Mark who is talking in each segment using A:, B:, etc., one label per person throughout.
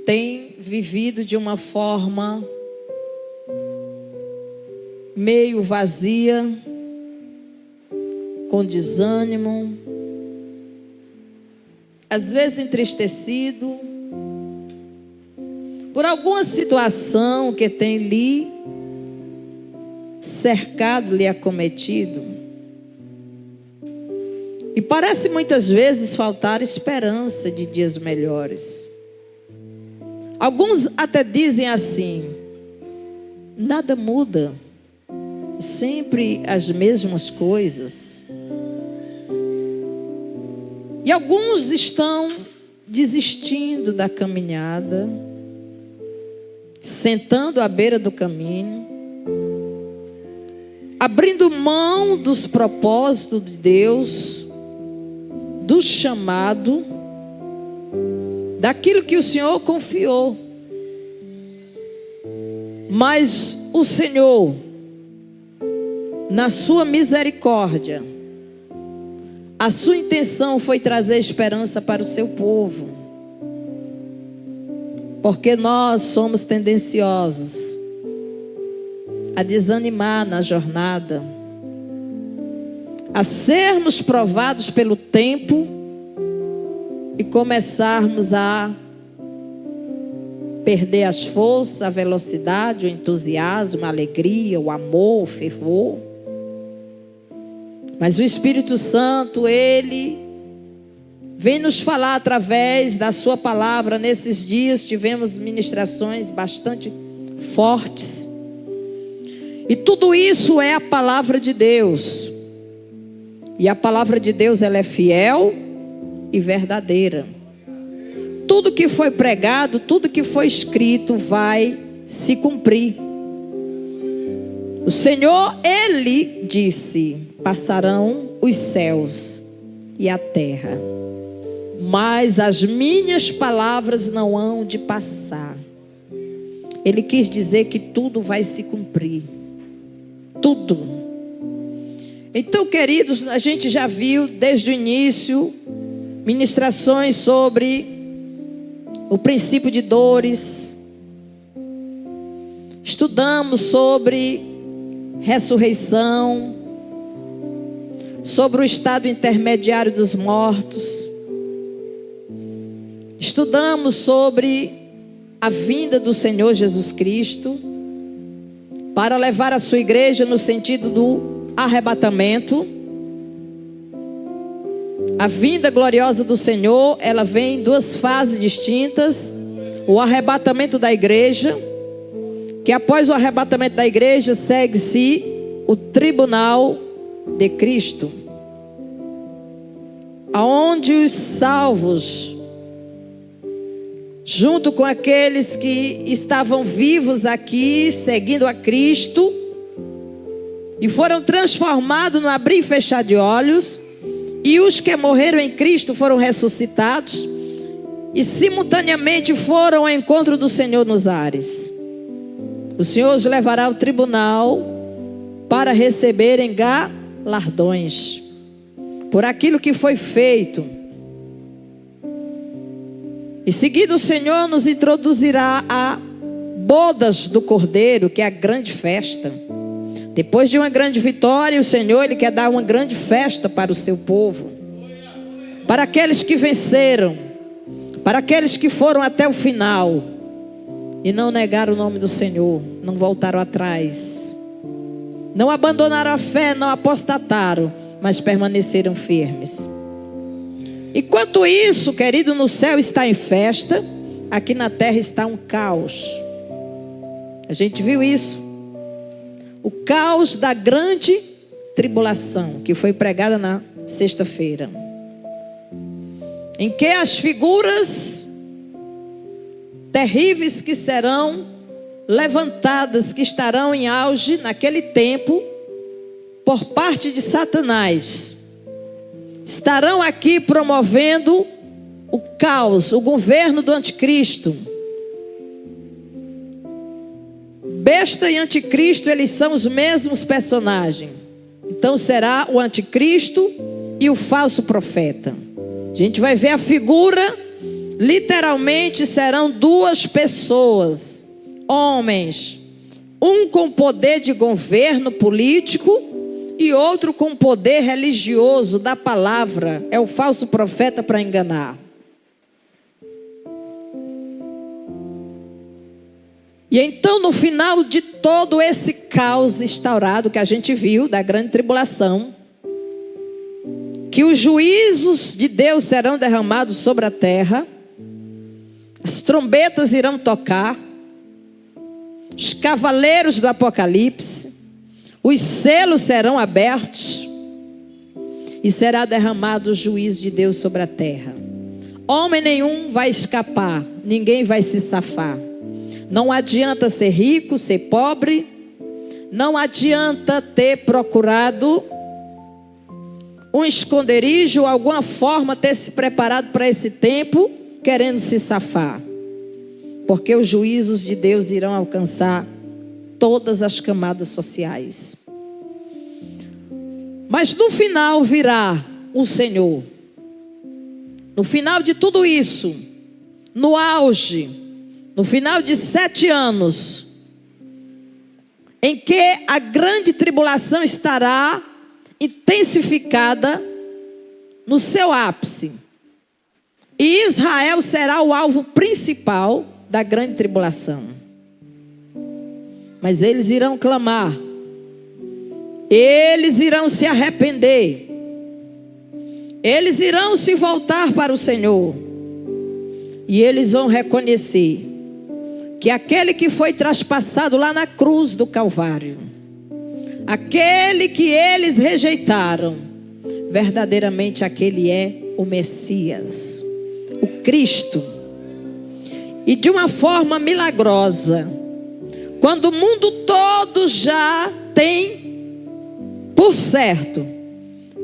A: tem vivido de uma forma meio vazia, com desânimo, às vezes entristecido por alguma situação que tem lhe cercado, lhe acometido. E parece muitas vezes faltar esperança de dias melhores. Alguns até dizem assim: nada muda, sempre as mesmas coisas. E alguns estão desistindo da caminhada, sentando à beira do caminho, abrindo mão dos propósitos de Deus, do chamado, daquilo que o Senhor confiou. Mas o Senhor, na sua misericórdia, a sua intenção foi trazer esperança para o seu povo. Porque nós somos tendenciosos a desanimar na jornada, a sermos provados pelo tempo e começarmos a perder as forças, a velocidade, o entusiasmo, a alegria, o amor, o fervor. Mas o Espírito Santo, Ele vem nos falar através da sua palavra. Nesses dias tivemos ministrações bastante fortes. E tudo isso é a palavra de Deus. E a palavra de Deus, ela é fiel e verdadeira. Tudo que foi pregado, tudo que foi escrito vai se cumprir. O Senhor, Ele disse: passarão os céus e a terra, mas as minhas palavras não hão de passar. Ele quis dizer que tudo vai se cumprir. Tudo. Então, queridos, a gente já viu desde o início ministrações sobre o princípio de dores. Estudamos sobre ressurreição, sobre o estado intermediário dos mortos. Estudamos sobre a vinda do Senhor Jesus Cristo para levar a sua igreja no sentido do arrebatamento. A vinda gloriosa do Senhor, ela vem em duas fases distintas. O arrebatamento da igreja, que após o arrebatamento da igreja segue-se o tribunal de Cristo, aonde os salvos, junto com aqueles que estavam vivos aqui, seguindo a Cristo, e foram transformados no abrir e fechar de olhos, e os que morreram em Cristo foram ressuscitados, e simultaneamente foram ao encontro do Senhor nos ares. O Senhor os levará ao tribunal para receberem galardões por aquilo que foi feito. Em seguida, o Senhor nos introduzirá a bodas do Cordeiro, que é a grande festa. Depois de uma grande vitória, o Senhor, Ele quer dar uma grande festa para o seu povo, para aqueles que venceram, para aqueles que foram até o final e não negaram o nome do Senhor, não voltaram atrás, não abandonaram a fé, não apostataram, mas permaneceram firmes. Enquanto isso, querido, no céu está em festa, aqui na terra está um caos. A gente viu isso. O caos da grande tribulação, que foi pregada na sexta-feira, em que as figuras terríveis que serão levantadas, que estarão em auge naquele tempo, por parte de Satanás, estarão aqui promovendo o caos, o governo do anticristo. Besta e anticristo, eles são os mesmos personagens. Então será o anticristo e o falso profeta. A gente vai ver a figura Literalmente serão duas pessoas, homens, um com poder de governo político e outro com poder religioso da palavra. É o falso profeta para enganar. E então, no final de todo esse caos instaurado que a gente viu, da grande tribulação, que os juízos de Deus serão derramados sobre a terra, as trombetas irão tocar, os cavaleiros do Apocalipse, os selos serão abertos e será derramado o juízo de Deus sobre a terra. Homem nenhum vai escapar, ninguém vai se safar. Não adianta ser rico, ser pobre, não adianta ter procurado um esconderijo, alguma forma ter se preparado para esse tempo, querendo se safar. Porque os juízos de Deus irão alcançar todas as camadas sociais. Mas no final virá o Senhor. No final de tudo isso, no auge, no final de 7 anos, em que a grande tribulação estará intensificada no seu ápice. E Israel será o alvo principal da grande tribulação. Mas eles irão clamar, eles irão se arrepender, eles irão se voltar para o Senhor, e eles vão reconhecer que aquele que foi traspassado lá na cruz do Calvário, aquele que eles rejeitaram, verdadeiramente aquele é o Messias, o Cristo. E de uma forma milagrosa, quando o mundo todo já tem por certo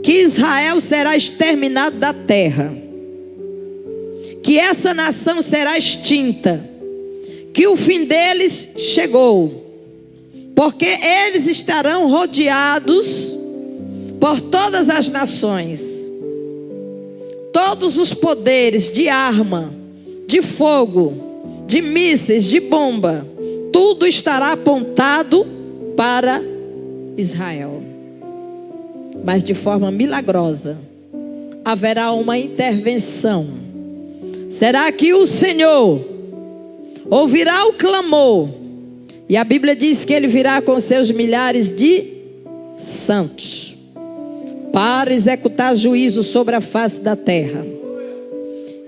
A: que Israel será exterminado da terra, que essa nação será extinta, que o fim deles chegou, porque eles estarão rodeados por todas as nações, todos os poderes de arma, de fogo, de mísseis, de bomba, tudo estará apontado para Israel. Mas de forma milagrosa haverá uma intervenção. Será que o Senhor ouvirá o clamor, e a Bíblia diz que ele virá com seus milhares de santos para executar juízo sobre a face da terra.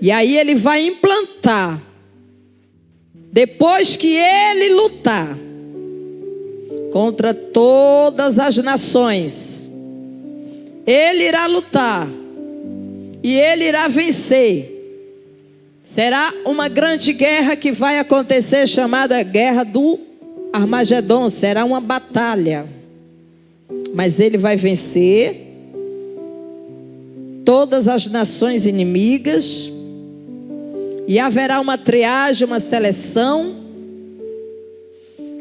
A: E aí ele vai implantar, depois que ele lutar contra todas as nações, ele irá lutar e ele irá vencer. Será uma grande guerra que vai acontecer, chamada Guerra do Armagedon. Será uma batalha, mas ele vai vencer todas as nações inimigas. E haverá uma triagem, uma seleção,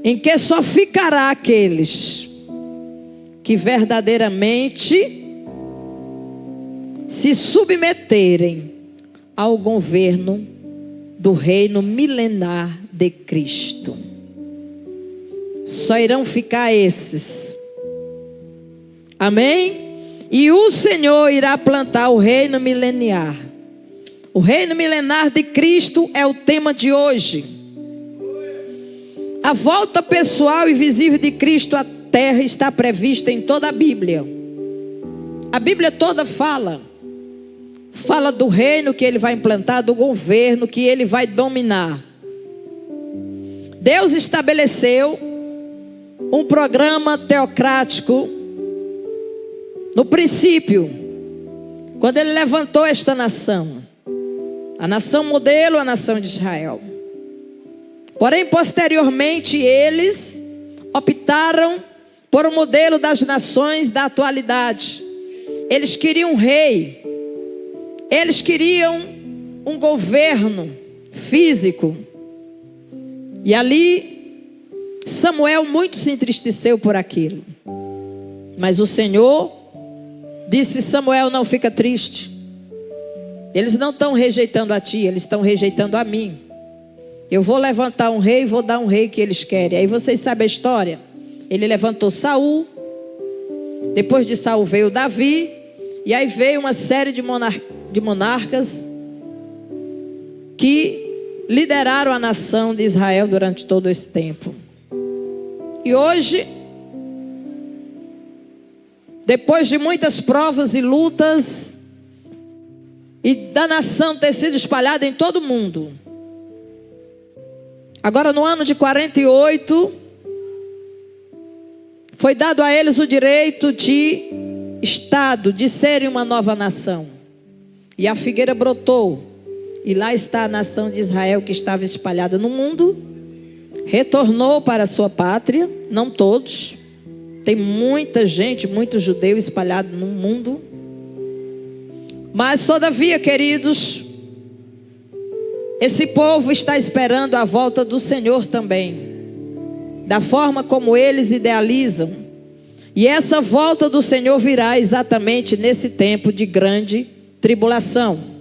A: em que só ficará aqueles que verdadeiramente se submeterem ao governo do reino milenar de Cristo. Só irão ficar esses. Amém? E o Senhor irá plantar o reino mileniar. O reino milenar de Cristo é o tema de hoje. A volta pessoal e visível de Cristo à terra está prevista em toda a Bíblia. A Bíblia toda fala do reino que ele vai implantar, do governo que ele vai dominar. Deus estabeleceu um programa teocrático no princípio, quando ele levantou esta nação. A nação modelo, a nação de Israel. Porém, posteriormente, eles optaram por um modelo das nações da atualidade. Eles queriam um rei. Eles queriam um governo físico. E ali, Samuel muito se entristeceu por aquilo. Mas o Senhor disse: Samuel, não fica triste. Eles não estão rejeitando a ti, eles estão rejeitando a mim. Eu vou levantar um rei e vou dar um rei que eles querem. Aí vocês sabem a história. Ele levantou Saul. Depois de Saul veio Davi. E aí veio uma série de monarcas que lideraram a nação de Israel durante todo esse tempo. E hoje, depois de muitas provas e lutas, e da nação ter sido espalhada em todo o mundo, agora no ano de 48, foi dado a eles o direito de Estado, de serem uma nova nação. E a figueira brotou. E lá está a nação de Israel, que estava espalhada no mundo, retornou para a sua pátria. Não todos. Tem muita gente, muito judeu espalhado no mundo. Mas todavia, queridos, esse povo está esperando a volta do Senhor também, da forma como eles idealizam. E essa volta do Senhor virá exatamente nesse tempo de grande tribulação.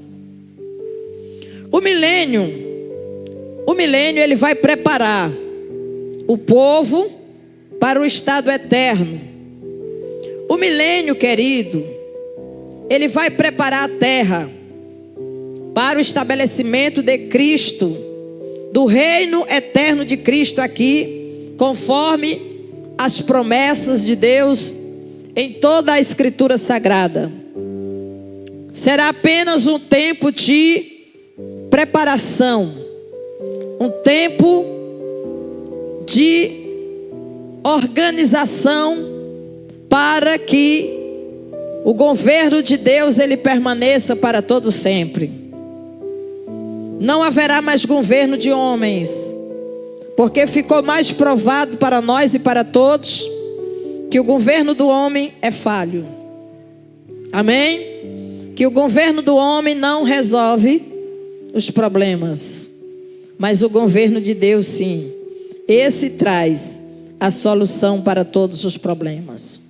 A: O milênio ele vai preparar o povo para o estado eterno. O milênio, querido, ele vai preparar a terra para o estabelecimento de Cristo, do reino eterno de Cristo aqui, conforme as promessas de Deus em toda a Escritura Sagrada. Será apenas um tempo de preparação, um tempo de organização para que o governo de Deus ele permaneça para todo sempre. Não haverá mais governo de homens, porque ficou mais provado para nós e para todos que o governo do homem é falho. Amém? Que o governo do homem não resolve os problemas, mas o governo de Deus sim. Esse traz a solução para todos os problemas.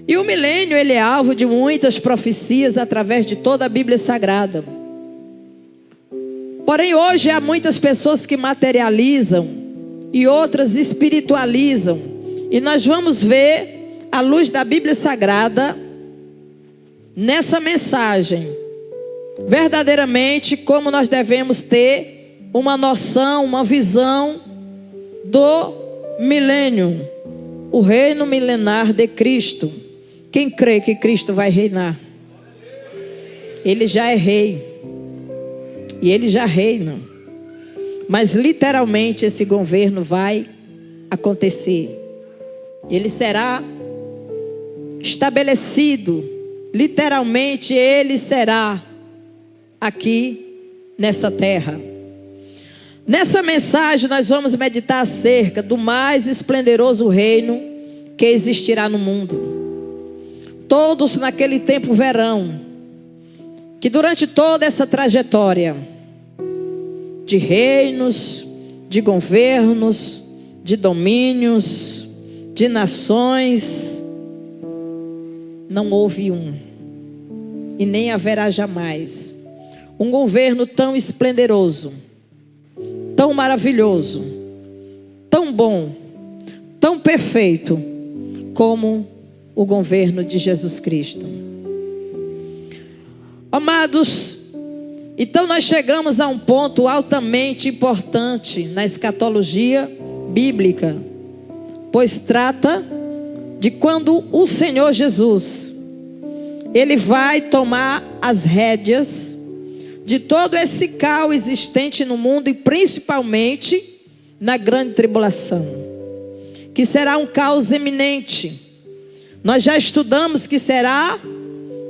A: E o milênio ele é alvo de muitas profecias através de toda a Bíblia Sagrada. Porém hoje há muitas pessoas que materializam e outras espiritualizam. E nós vamos ver, à luz da Bíblia Sagrada, nessa mensagem, verdadeiramente como nós devemos ter uma noção, uma visão do milênio, o reino milenar de Cristo. Quem crê que Cristo vai reinar? Ele já é rei. E ele já reina. Mas literalmente esse governo vai acontecer. Ele será estabelecido. Literalmente ele será aqui nessa terra. Nessa mensagem nós vamos meditar acerca do mais esplendoroso reino que existirá no mundo. Todos naquele tempo verão que durante toda essa trajetória de reinos, de governos, de domínios, de nações, não houve um, e nem haverá jamais, um governo tão esplendoroso, tão maravilhoso, tão bom, tão perfeito, como o governo de Jesus Cristo. Amados, então nós chegamos a um ponto altamente importante na escatologia bíblica, pois trata de quando o Senhor Jesus, Ele vai tomar as rédeas de todo esse caos existente no mundo e principalmente na grande tribulação, que será um caos eminente. Nós já estudamos que será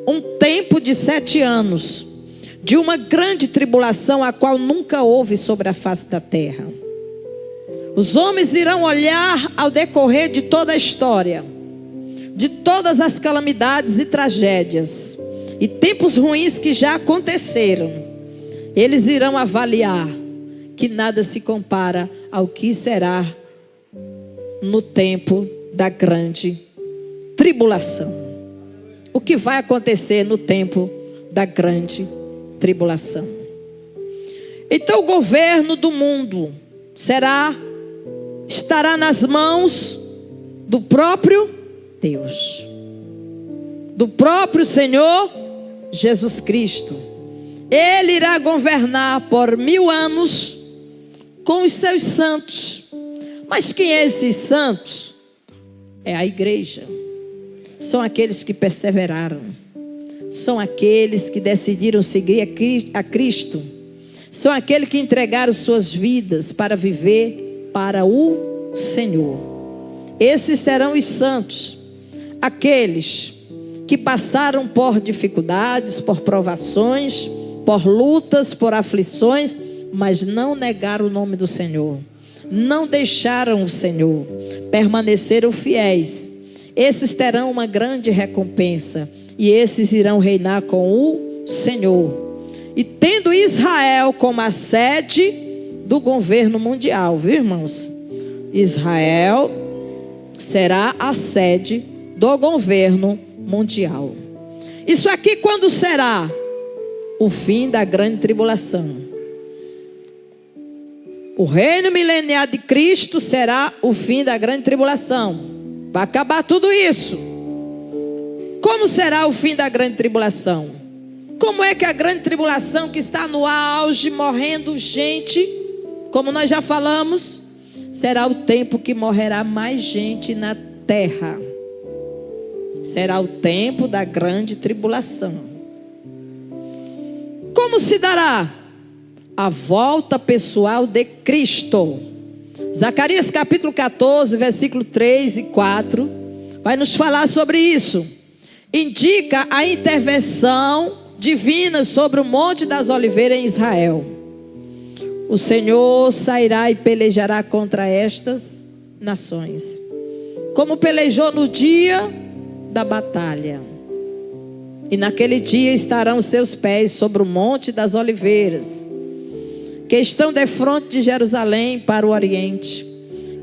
A: um tempo de 7 anos, de uma grande tribulação a qual nunca houve sobre a face da terra. Os homens irão olhar ao decorrer de toda a história, de todas as calamidades e tragédias, e tempos ruins que já aconteceram. Eles irão avaliar que nada se compara ao que será no tempo da grande tribulação. O que vai acontecer no tempo da grande tribulação. Então o governo do mundo estará nas mãos do próprio Deus, do próprio Senhor Jesus Cristo. Ele irá governar por 1000 anos com os seus santos. Mas quem é esses santos? É a igreja. São aqueles que perseveraram. São aqueles que decidiram seguir a Cristo. São aqueles que entregaram suas vidas para viver para o Senhor. Esses serão os santos. Aqueles que passaram por dificuldades, por provações, por lutas, por aflições, mas não negaram o nome do Senhor. Não deixaram o Senhor. Permaneceram fiéis. Esses terão uma grande recompensa. E esses irão reinar com o Senhor. E tendo Israel como a sede do governo mundial, viu, irmãos? Israel será a sede do governo mundial. Isso aqui quando será? O fim da grande tribulação. O reino milenial de Cristo será o fim da grande tribulação. Vai acabar tudo isso. Como será o fim da grande tribulação? Como é que a grande tribulação que está no auge, morrendo gente, como nós já falamos, será o tempo que morrerá mais gente na terra. Será o tempo da grande tribulação. Como se dará? A volta pessoal de Cristo. Zacarias capítulo 14, versículo 3 e 4, vai nos falar sobre isso. Indica a intervenção divina sobre o Monte das Oliveiras em Israel. O Senhor sairá e pelejará contra estas nações, como pelejou no dia da batalha. E naquele dia estarão seus pés sobre o Monte das Oliveiras, que estão defronte de Jerusalém para o oriente.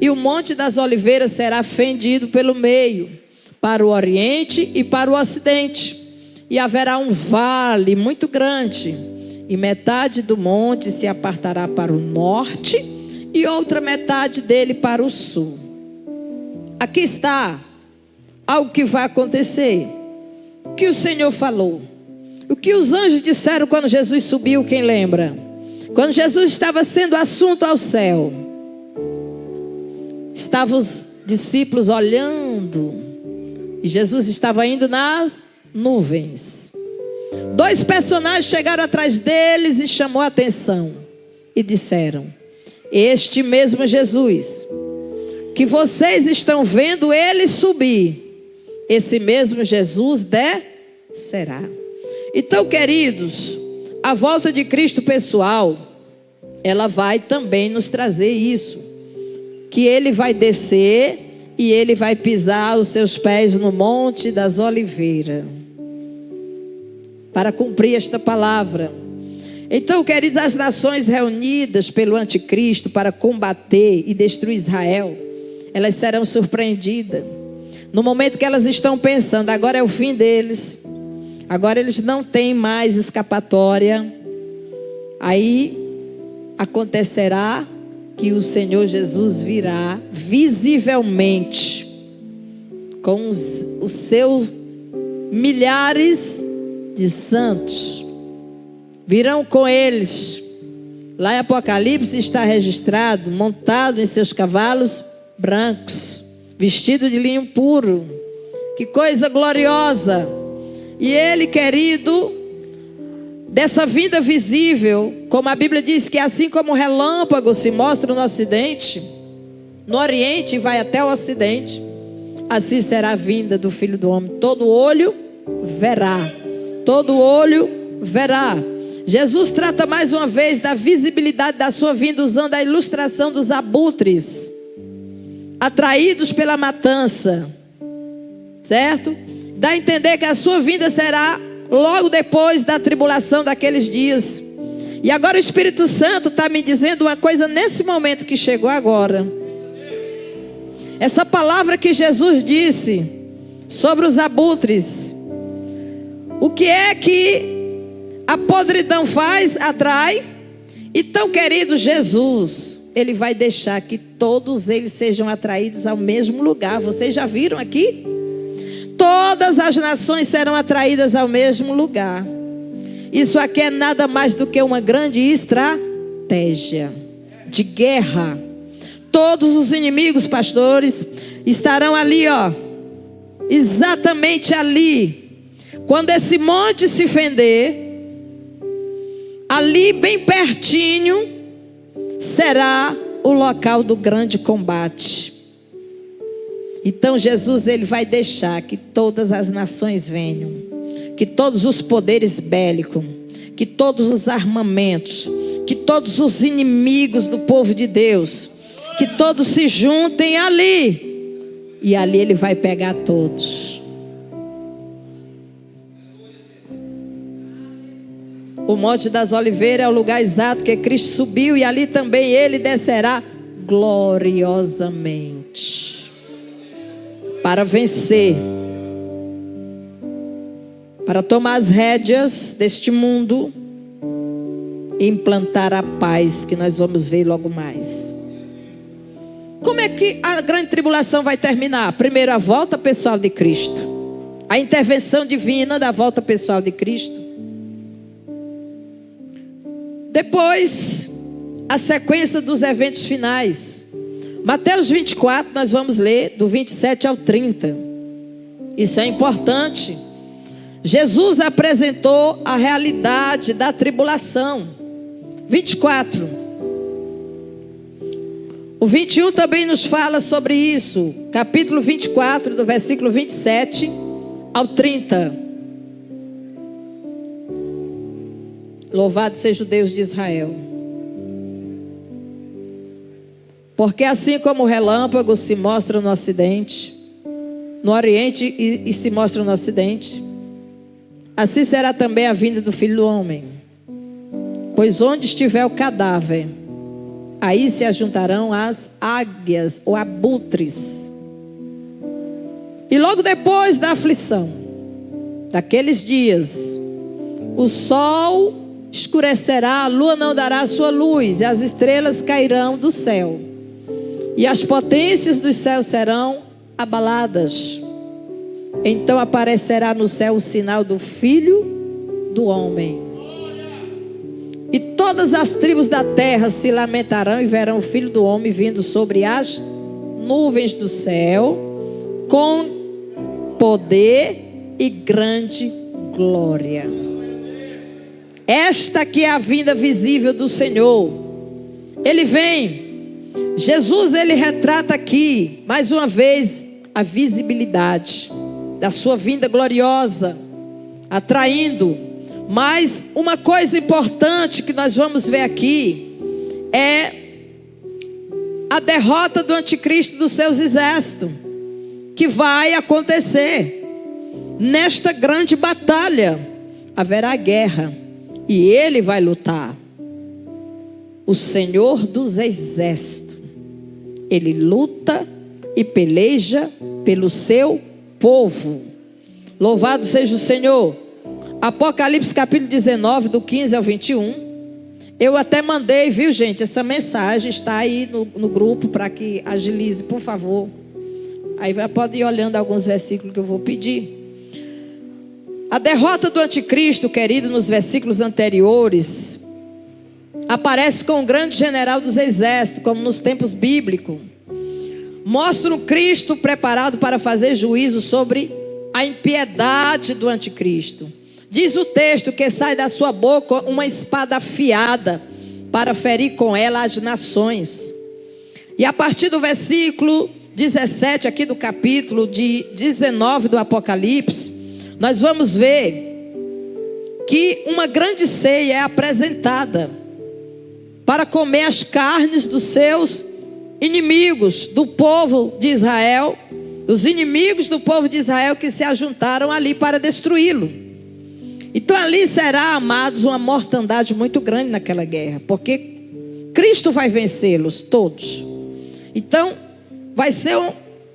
A: E o Monte das Oliveiras será fendido pelo meio, para o oriente e para o ocidente. E haverá um vale muito grande, e metade do monte se apartará para o norte, e outra metade dele para o sul. Aqui está algo que vai acontecer. O que o Senhor falou? O que os anjos disseram quando Jesus subiu, quem lembra? Quando Jesus estava sendo assunto ao céu, estavam os discípulos olhando, e Jesus estava indo nas nuvens. 2 personagens chegaram atrás deles e chamou a atenção e disseram: este mesmo Jesus que vocês estão vendo ele subir, esse mesmo Jesus descerá. Então, queridos, a volta de Cristo pessoal, ela vai também nos trazer isso, que ele vai descer e ele vai pisar os seus pés no Monte das Oliveiras, para cumprir esta palavra. Então, queridos, as nações reunidas pelo anticristo para combater e destruir Israel, elas serão surpreendidas. No momento que elas estão pensando, agora é o fim deles, agora eles não têm mais escapatória, aí acontecerá que o Senhor Jesus virá visivelmente com os seus milhares de santos. Virão com eles. Lá em Apocalipse está registrado, montado em seus cavalos brancos, vestido de linho puro. Que coisa gloriosa! E ele, querido, dessa vinda visível, como a Bíblia diz que assim como o relâmpago se mostra no ocidente, no oriente e vai até o ocidente, assim será a vinda do Filho do Homem. Todo olho verá, todo olho verá. Jesus trata mais uma vez da visibilidade da sua vinda, usando a ilustração dos abutres, atraídos pela matança, certo? Dá a entender que a sua vinda será logo depois da tribulação daqueles dias. E agora o Espírito Santo está me dizendo uma coisa nesse momento que chegou agora. Essa palavra que Jesus disse sobre os abutres. O que é que A podridão atrai. Então, querido, Jesus, Ele vai deixar que todos eles sejam atraídos ao mesmo lugar. Vocês já viram aqui? Todas as nações serão atraídas ao mesmo lugar. Isso aqui é nada mais do que uma grande estratégia de guerra. Todos os inimigos, pastores, estarão ali, exatamente ali. Quando esse monte se fender, ali bem pertinho será o local do grande combate. Então Jesus, Ele vai deixar que todas as nações venham, que todos os poderes bélicos, que todos os armamentos, que todos os inimigos do povo de Deus, que todos se juntem ali, e ali Ele vai pegar todos. O Monte das Oliveiras é o lugar exato que Cristo subiu, e ali também Ele descerá gloriosamente para vencer, para tomar as rédeas deste mundo e implantar a paz, que nós vamos ver logo mais. Como é que a grande tribulação vai terminar? Primeiro, a volta pessoal de Cristo, a intervenção divina da volta pessoal de Cristo. Depois, a sequência dos eventos finais. Mateus 24, nós vamos ler do 27 ao 30. Isso é importante. Jesus apresentou a realidade da tribulação. 24. O 21 também nos fala sobre isso. Capítulo 24, do versículo 27 ao 30. Louvado seja o Deus de Israel. Porque assim como o relâmpago se mostra no ocidente, no oriente e se mostra no ocidente, assim será também a vinda do Filho do Homem. Pois onde estiver o cadáver, aí se ajuntarão as águias ou abutres. E logo depois da aflição, daqueles dias, o sol escurecerá, a lua não dará sua luz, e as estrelas cairão do céu, e as potências dos céus serão abaladas. Então aparecerá no céu o sinal do Filho do Homem, e todas as tribos da terra se lamentarão e verão o Filho do Homem vindo sobre as nuvens do céu, com poder e grande glória. Esta que é a vinda visível do Senhor. Ele vem. Jesus, Ele retrata aqui, mais uma vez, a visibilidade da sua vinda gloriosa, atraindo. Mas uma coisa importante que nós vamos ver aqui é a derrota do anticristo dos seus exércitos, que vai acontecer. Nesta grande batalha haverá guerra, e Ele vai lutar. O Senhor dos exércitos, Ele luta e peleja pelo seu povo. Louvado seja o Senhor. Apocalipse capítulo 19, do 15 ao 21. Eu até mandei, viu gente? Essa mensagem está aí no grupo, para que agilize, por favor. Aí pode ir olhando alguns versículos que eu vou pedir. A derrota do anticristo, querido, nos versículos anteriores, aparece com o grande general dos exércitos, como nos tempos bíblicos. Mostra o Cristo preparado para fazer juízo sobre a impiedade do anticristo. Diz o texto que sai da sua boca uma espada afiada para ferir com ela as nações. E a partir do versículo 17 aqui do capítulo 19 do Apocalipse, nós vamos ver que uma grande ceia é apresentada para comer as carnes dos seus inimigos, do povo de Israel, os inimigos do povo de Israel que se ajuntaram ali para destruí-lo. Então ali será, amados, uma mortandade muito grande naquela guerra, porque Cristo vai vencê-los todos. Então vai ser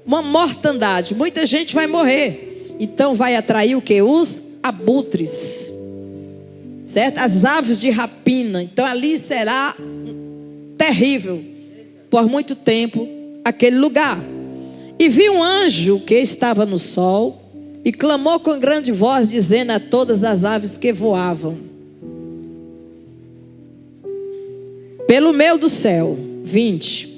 A: uma mortandade, muita gente vai morrer. Então vai atrair o que? Os abutres. certo? As aves de rapina. Então ali será terrível por muito tempo aquele lugar. E vi um anjo que estava no sol e clamou com grande voz, dizendo a todas as aves que voavam pelo meio do céu: 20.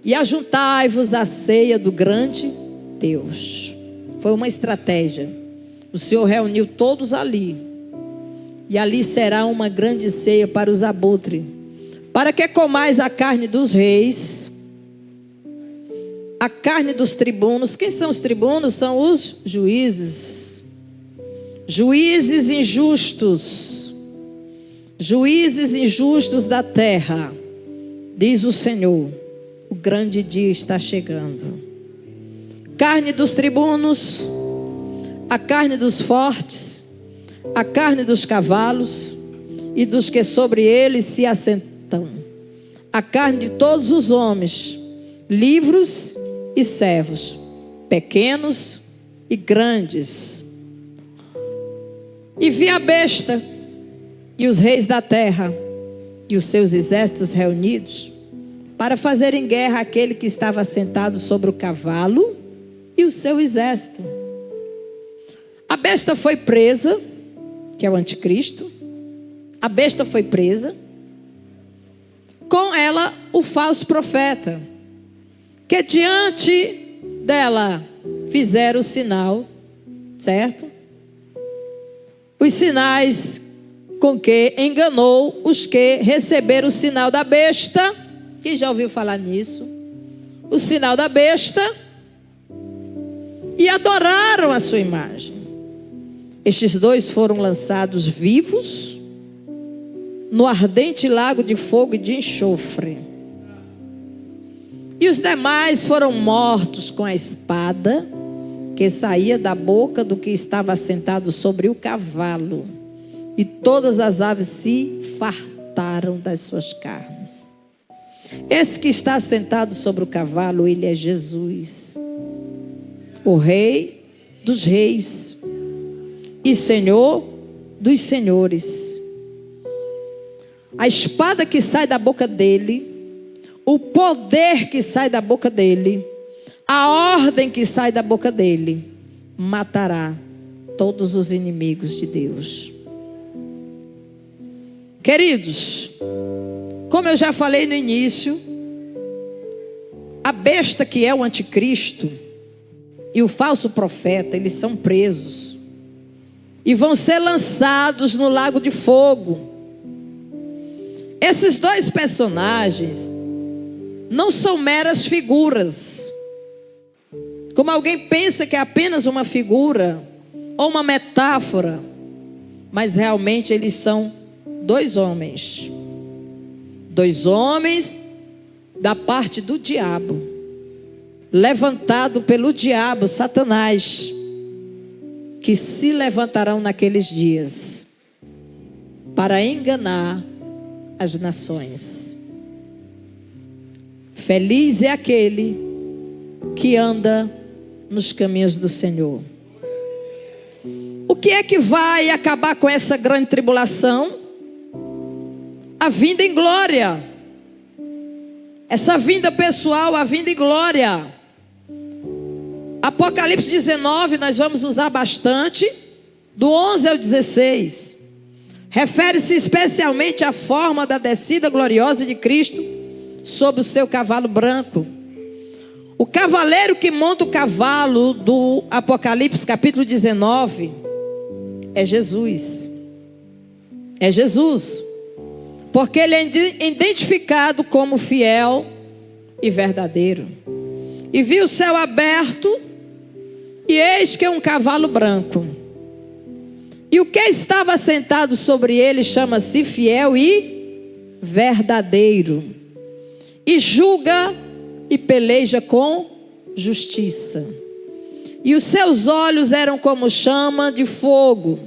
A: E ajuntai-vos à ceia do grande Deus. Foi uma estratégia. O Senhor reuniu todos ali. E ali será uma grande ceia para os abutres, para que comais a carne dos reis, a carne dos tribunos. Quem são os tribunos? São os juízes. Juízes injustos. Juízes injustos da terra. Diz o Senhor: o grande dia está chegando. Carne dos tribunos, a carne dos fortes, a carne dos cavalos e dos que sobre eles se assentam, a carne de todos os homens, livres e servos, pequenos e grandes. E vi a besta e os reis da terra e os seus exércitos reunidos para fazerem guerra àquele que estava sentado sobre o cavalo e o seu exército. A besta foi presa, que é o anticristo. A besta foi presa, com ela o falso profeta, que diante dela fizeram o sinal, certo? Os sinais com que enganou os que receberam o sinal da besta. Quem já ouviu falar nisso? O sinal da besta. E adoraram a sua imagem. Estes dois foram lançados vivos no ardente lago de fogo e de enxofre. E os demais foram mortos com a espada que saía da boca do que estava sentado sobre o cavalo. E todas as aves se fartaram das suas carnes. Esse que está sentado sobre o cavalo, ele é Jesus, o Rei dos reis e Senhor dos senhores. A espada que sai da boca dele, o poder que sai da boca dele, a ordem que sai da boca dele, matará todos os inimigos de Deus. Queridos, como eu já falei no início, a besta que é o anticristo e o falso profeta, eles são presos e vão ser lançados no lago de fogo. Esses dois personagens não são meras figuras, como alguém pensa que é apenas uma figura ou uma metáfora, mas realmente eles são dois homens da parte do diabo, levantado pelo diabo, Satanás, que se levantarão naqueles dias para enganar as nações. Feliz é aquele que anda nos caminhos do Senhor. O que é que vai acabar com essa grande tribulação? A vinda em glória. Essa vinda pessoal, a vinda em glória. Apocalipse 19, nós vamos usar bastante, do 11 ao 16. Refere-se especialmente à forma da descida gloriosa de Cristo sobre o seu cavalo branco. O cavaleiro que monta o cavalo do Apocalipse capítulo 19 é Jesus. É Jesus. Porque ele é identificado como fiel e verdadeiro. E vi o céu aberto, e eis que um cavalo branco. E o que estava sentado sobre ele chama-se fiel e verdadeiro. E julga e peleja com justiça. E os seus olhos eram como chama de fogo.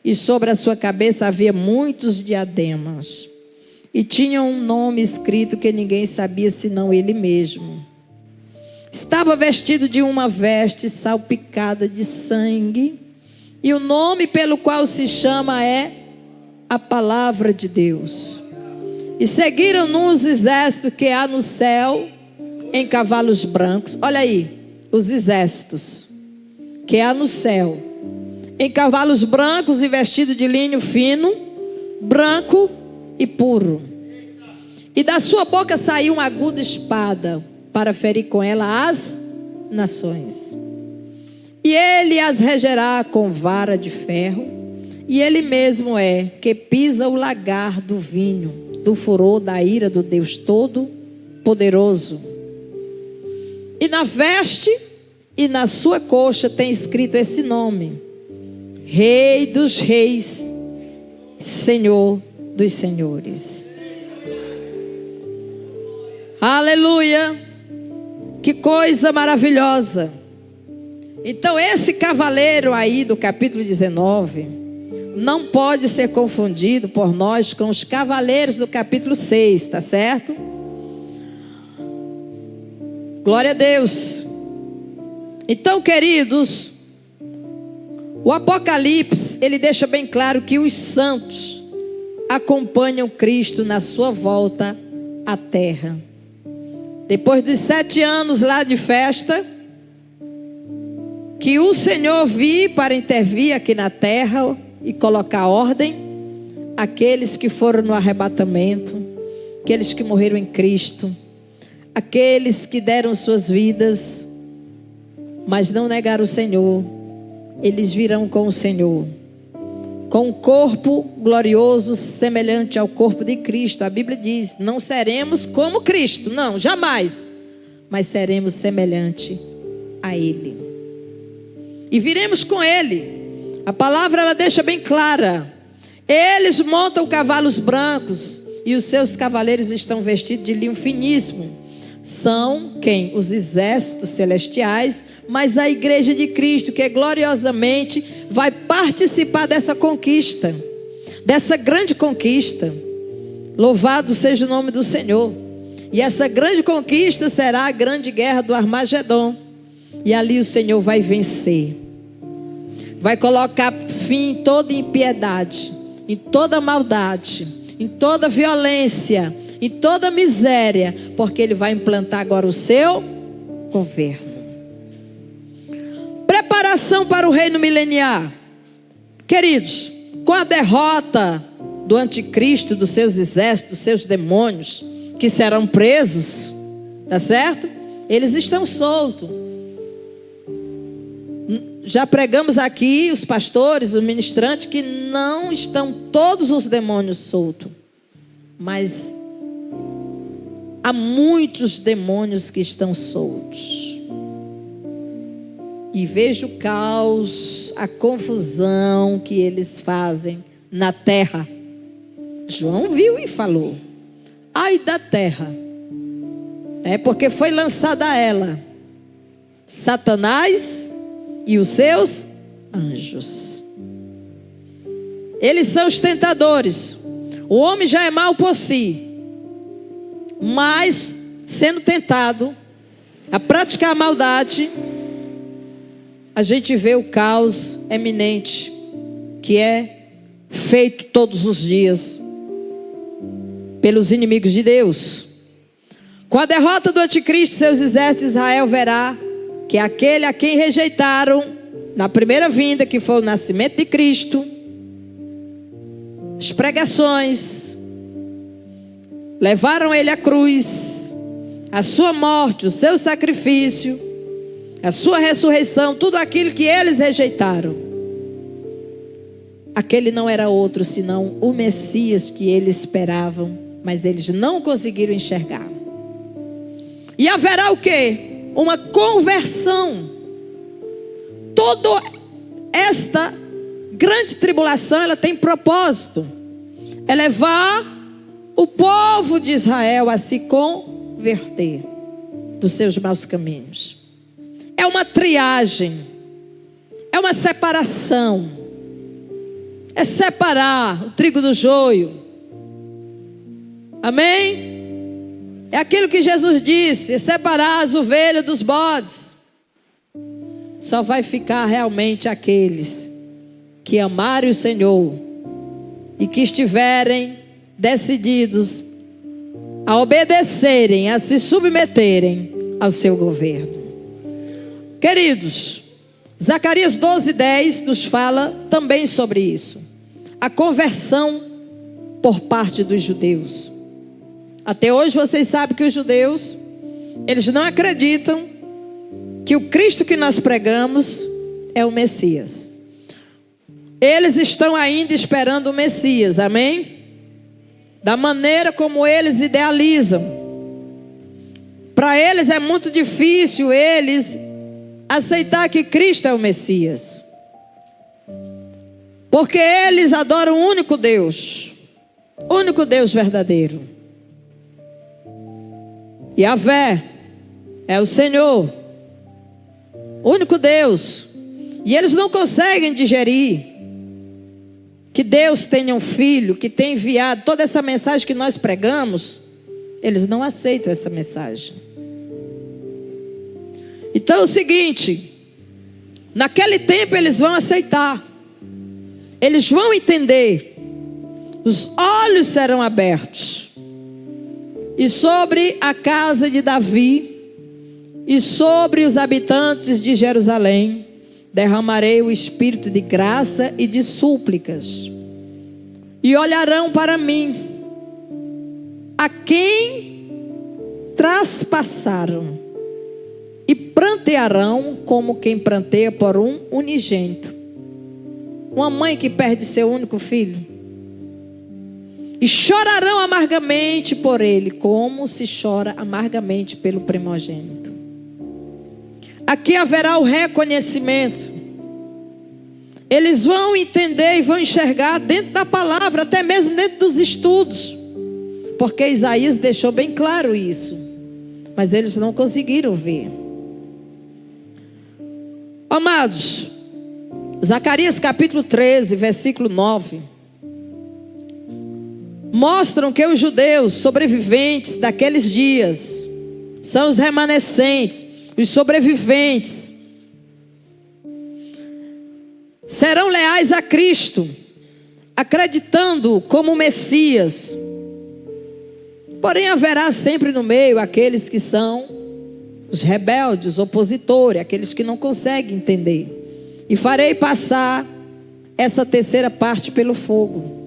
A: E sobre a sua cabeça havia muitos diademas. E tinha um nome escrito que ninguém sabia senão ele mesmo. Estava vestido de uma veste salpicada de sangue. E o nome pelo qual se chama é a palavra de Deus. E seguiram-no os exércitos que há no céu em cavalos brancos. Olha aí, os exércitos que há no céu em cavalos brancos e vestidos de linho fino, branco e puro. E da sua boca saiu uma aguda espada para ferir com ela as nações. E ele as regerá com vara de ferro, e ele mesmo é que pisa o lagar do vinho, do furor da ira do Deus Todo-Poderoso. E na veste e na sua coxa tem escrito esse nome: Rei dos Reis, Senhor dos Senhores. Aleluia! Que coisa maravilhosa! Então esse cavaleiro aí do capítulo 19 não pode ser confundido por nós com os cavaleiros do capítulo 6, tá certo? Glória a Deus. Então, queridos, o Apocalipse, ele deixa bem claro que os santos acompanham Cristo na sua volta à terra. Depois dos 7 anos lá de festa, que o Senhor vir para intervir aqui na terra e colocar ordem, aqueles que foram no arrebatamento, aqueles que morreram em Cristo, aqueles que deram suas vidas, mas não negaram o Senhor, eles virão com o Senhor, com um corpo glorioso semelhante ao corpo de Cristo. A Bíblia diz: não seremos como Cristo, não, jamais, mas seremos semelhante a Ele, e viremos com Ele. A palavra ela deixa bem clara: eles montam cavalos brancos e os seus cavaleiros estão vestidos de linho finíssimo. São quem? Os exércitos celestiais, mas a igreja de Cristo, que gloriosamente vai participar dessa conquista, dessa grande conquista. Louvado seja o nome do Senhor. E essa grande conquista será a grande guerra do Armagedon. E ali o Senhor vai vencer, vai colocar fim em toda impiedade, em toda maldade, em toda violência, em toda miséria, porque Ele vai implantar agora o seu governo. Preparação para o reino mileniar. Queridos, com a derrota do anticristo, dos seus exércitos, dos seus demônios, que serão presos, tá certo? Eles estão soltos. Já pregamos aqui, os pastores, os ministrantes, que não estão todos os demônios soltos, mas há muitos demônios que estão soltos. E vejo o caos, a confusão que eles fazem na terra. João viu e falou: ai da terra, porque foi lançada a ela Satanás e os seus anjos. Eles são os tentadores. O homem já é mau por si, mas sendo tentado a praticar a maldade, a gente vê o caos eminente que é feito todos os dias pelos inimigos de Deus. Com a derrota do anticristo e seus exércitos, Israel verá que aquele a quem rejeitaram na primeira vinda, que foi o nascimento de Cristo, as pregações, levaram ele à cruz, a sua morte, o seu sacrifício, a sua ressurreição, tudo aquilo que eles rejeitaram. Aquele não era outro senão o Messias que eles esperavam, mas eles não conseguiram enxergar. E haverá o quê? Uma conversão. Toda esta grande tribulação, ela tem propósito: é levar o povo de Israel a se converter dos seus maus caminhos. É uma triagem, é uma separação, é separar o trigo do joio. Amém? É aquilo que Jesus disse: é separar as ovelhas dos bodes. Só vai ficar realmente aqueles que amarem o Senhor e que estiverem decididos a obedecerem, a se submeterem ao seu governo. Queridos, Zacarias 12:10 nos fala também sobre isso. A conversão por parte dos judeus. Até hoje vocês sabem que os judeus, eles não acreditam que o Cristo que nós pregamos é o Messias. Eles estão ainda esperando o Messias, amém? Da maneira como eles idealizam. Para eles é muito difícil eles aceitar que Cristo é o Messias. Porque eles adoram o único Deus verdadeiro. Yahvé é o Senhor, único Deus. E eles não conseguem digerir que Deus tenha um filho, que tem enviado toda essa mensagem que nós pregamos. Eles não aceitam essa mensagem. Então é o seguinte, naquele tempo eles vão aceitar, eles vão entender, os olhos serão abertos, e sobre a casa de Davi, e sobre os habitantes de Jerusalém, derramarei o espírito de graça e de súplicas, e olharão para mim, a quem traspassaram, e prantearão como quem pranteia por um unigênito. Uma mãe que perde seu único filho. E chorarão amargamente por ele, como se chora amargamente pelo primogênito. Aqui haverá o reconhecimento. Eles vão entender e vão enxergar dentro da palavra, até mesmo dentro dos estudos. Porque Isaías deixou bem claro isso. Mas eles não conseguiram ver. Amados, Zacarias capítulo 13, versículo 9. Mostram que os judeus sobreviventes daqueles dias são os remanescentes, os sobreviventes. Serão leais a Cristo, acreditando como Messias. Porém haverá sempre no meio aqueles que são os rebeldes, os opositores, aqueles que não conseguem entender. E farei passar essa terceira parte pelo fogo.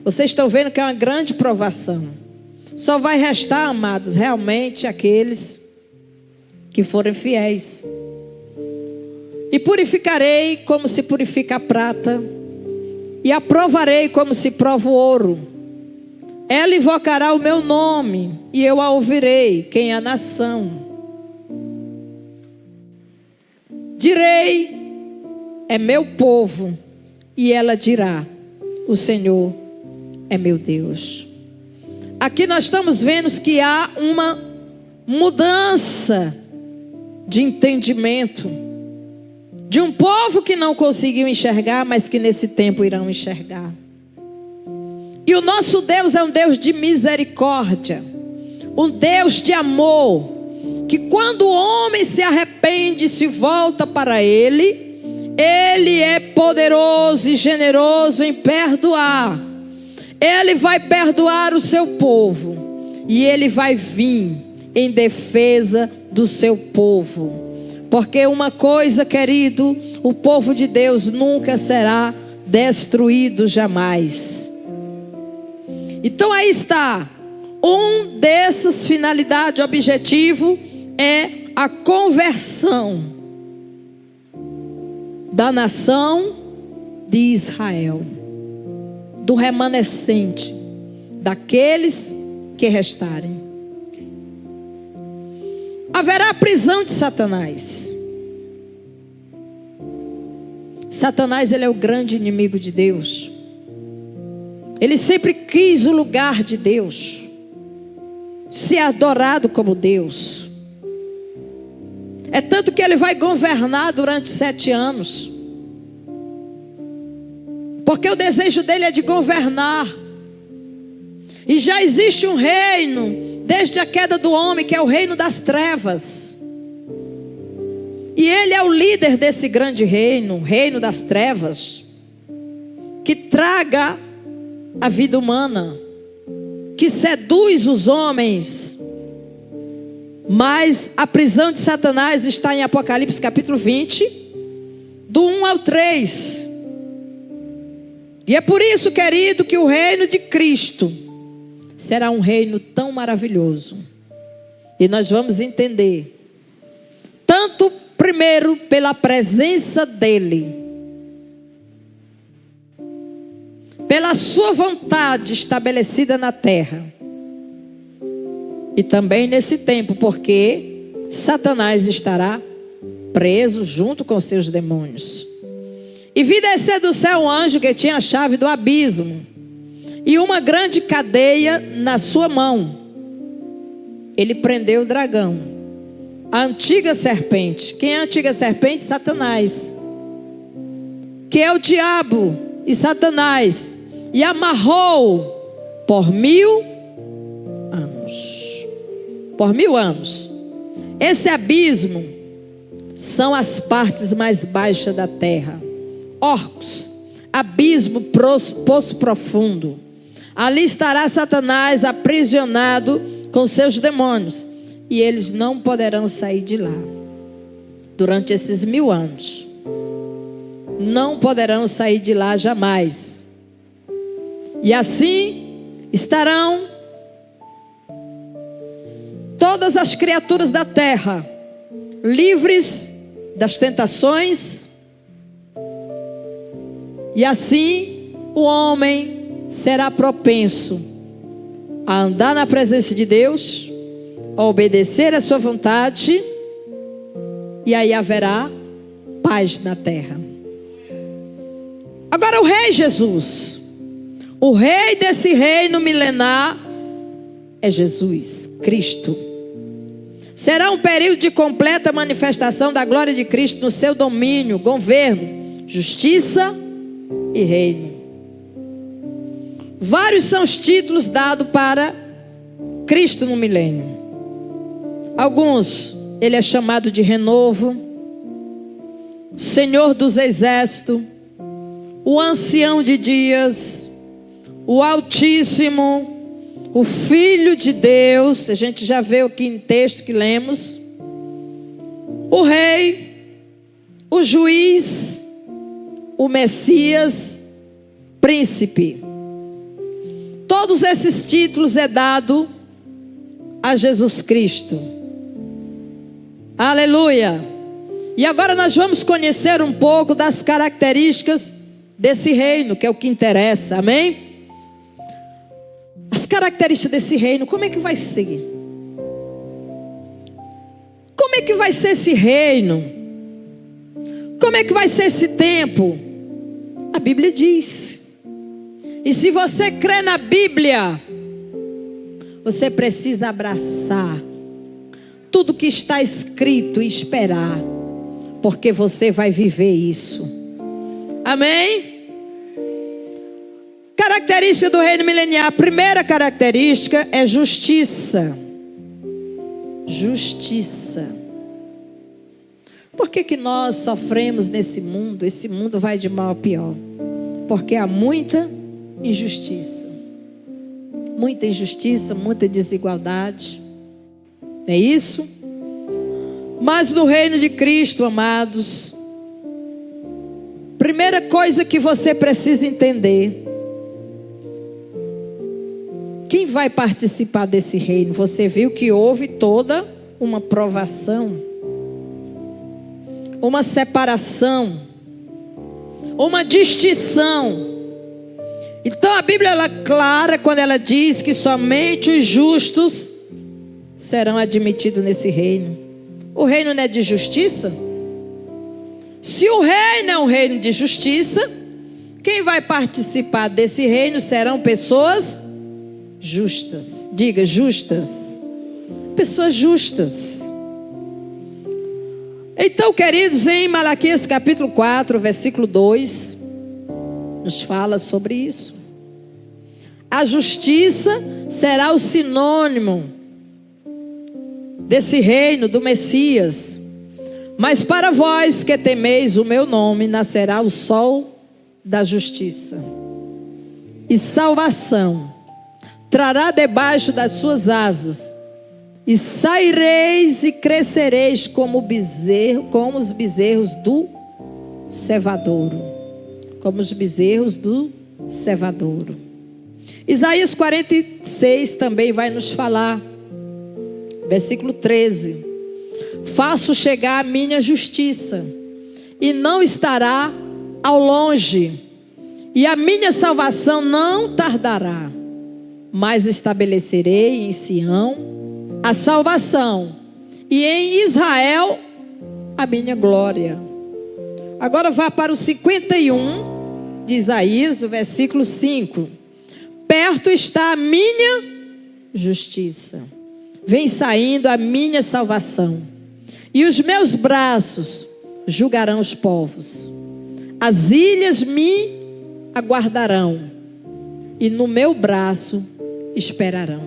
A: Vocês estão vendo que é uma grande provação. Só vai restar, amados, realmente aqueles que forem fiéis. E purificarei como se purifica a prata, e aprovarei como se prova o ouro. Ela invocará o meu nome, e eu a ouvirei. Quem é a nação? Direi, é meu povo, e ela dirá, o Senhor é meu Deus. Aqui nós estamos vendo que há uma mudança de entendimento, de um povo que não conseguiu enxergar, mas que nesse tempo irão enxergar. E o nosso Deus é um Deus de misericórdia, um Deus de amor, que quando o homem se arrepende e se volta para Ele, Ele é poderoso e generoso em perdoar. Ele vai perdoar o seu povo, e Ele vai vir em defesa do seu povo. Porque uma coisa, querido, o povo de Deus nunca será destruído jamais. Então aí está, um dessas finalidades, objetivo, é a conversão da nação de Israel, do remanescente, daqueles que restarem. Haverá a prisão de Satanás. Satanás, ele é o grande inimigo de Deus. Ele sempre quis o lugar de Deus, ser adorado como Deus. É tanto que ele vai governar durante 7 anos. Porque o desejo dele é de governar. E já existe um reino, desde a queda do homem, que é o reino das trevas. E ele é o líder desse grande reino, o reino das trevas, que traga a vida humana, que seduz os homens. Mas a prisão de Satanás está em Apocalipse capítulo 20, do 1 ao 3. E é por isso, querido, que o reino de Cristo será um reino tão maravilhoso. E nós vamos entender, tanto primeiro pela presença dEle, pela sua vontade estabelecida na terra, e também nesse tempo, porque Satanás estará preso junto com seus demônios. E vi descer do céu um anjo que tinha a chave do abismo e uma grande cadeia na sua mão. Ele prendeu o dragão, a antiga serpente. Quem é a antiga serpente? Satanás, que é o diabo e Satanás, e amarrou por 1000 anos. Por 1000 anos. Esse abismo são as partes mais baixas da terra. Orcos, abismo, poço profundo. Ali estará Satanás aprisionado com seus demônios, e eles não poderão sair de lá durante esses 1000 anos. Não poderão sair de lá jamais. E assim estarão todas as criaturas da terra, livres das tentações. E assim o homem será propenso a andar na presença de Deus, a obedecer a sua vontade, e aí haverá paz na terra. Agora o rei Jesus, o rei desse reino milenar, é Jesus Cristo. Será um período de completa manifestação da glória de Cristo no seu domínio, governo, justiça e reino. Vários são os títulos dados para Cristo no milênio. Alguns, ele é chamado de renovo, Senhor dos exércitos, o ancião de dias, o Altíssimo, o Filho de Deus. A gente já vê aqui em texto que lemos. O Rei, o Juiz, o Messias, Príncipe. Todos esses títulos é dado a Jesus Cristo. Aleluia! E agora nós vamos conhecer um pouco das características desse reino, que é o que interessa, amém? As características desse reino, como é que vai ser? Como é que vai ser esse reino? Como é que vai ser esse tempo? A Bíblia diz. E se você crê na Bíblia, você precisa abraçar tudo que está escrito e esperar, porque você vai viver isso. Amém? Característica do reino milenial. A primeira característica é justiça. Justiça. Por que nós sofremos nesse mundo? Esse mundo vai de mal a pior. Porque há muita injustiça. Muita injustiça, muita desigualdade. É isso? Mas no reino de Cristo, amados, primeira coisa que você precisa entender: quem vai participar desse reino? Você viu que houve toda uma provação, uma separação, uma distinção. Então a Bíblia ela é clara quando ela diz que somente os justos serão admitidos nesse reino. O reino não é de justiça? Se o reino é um reino de justiça, quem vai participar desse reino serão pessoas justas. Diga, justas. Pessoas justas. Então, queridos, em Malaquias capítulo 4, versículo 2, nos fala sobre isso. A justiça será o sinônimo desse reino do Messias. Mas para vós que temeis o meu nome, nascerá o sol da justiça, e salvação trará debaixo das suas asas, e saireis e crescereis como os bezerros do cevadouro. Como os bezerros do cevadouro. Isaías 46 também vai nos falar, versículo 13: faço chegar a minha justiça, e não estará ao longe, e a minha salvação não tardará, mas estabelecerei em Sião a salvação, e em Israel a minha glória. Agora vá para o 51 de Isaías, o versículo 5. Perto está a minha justiça, vem saindo a minha salvação, e os meus braços julgarão os povos. As ilhas me aguardarão, e no meu braço esperarão.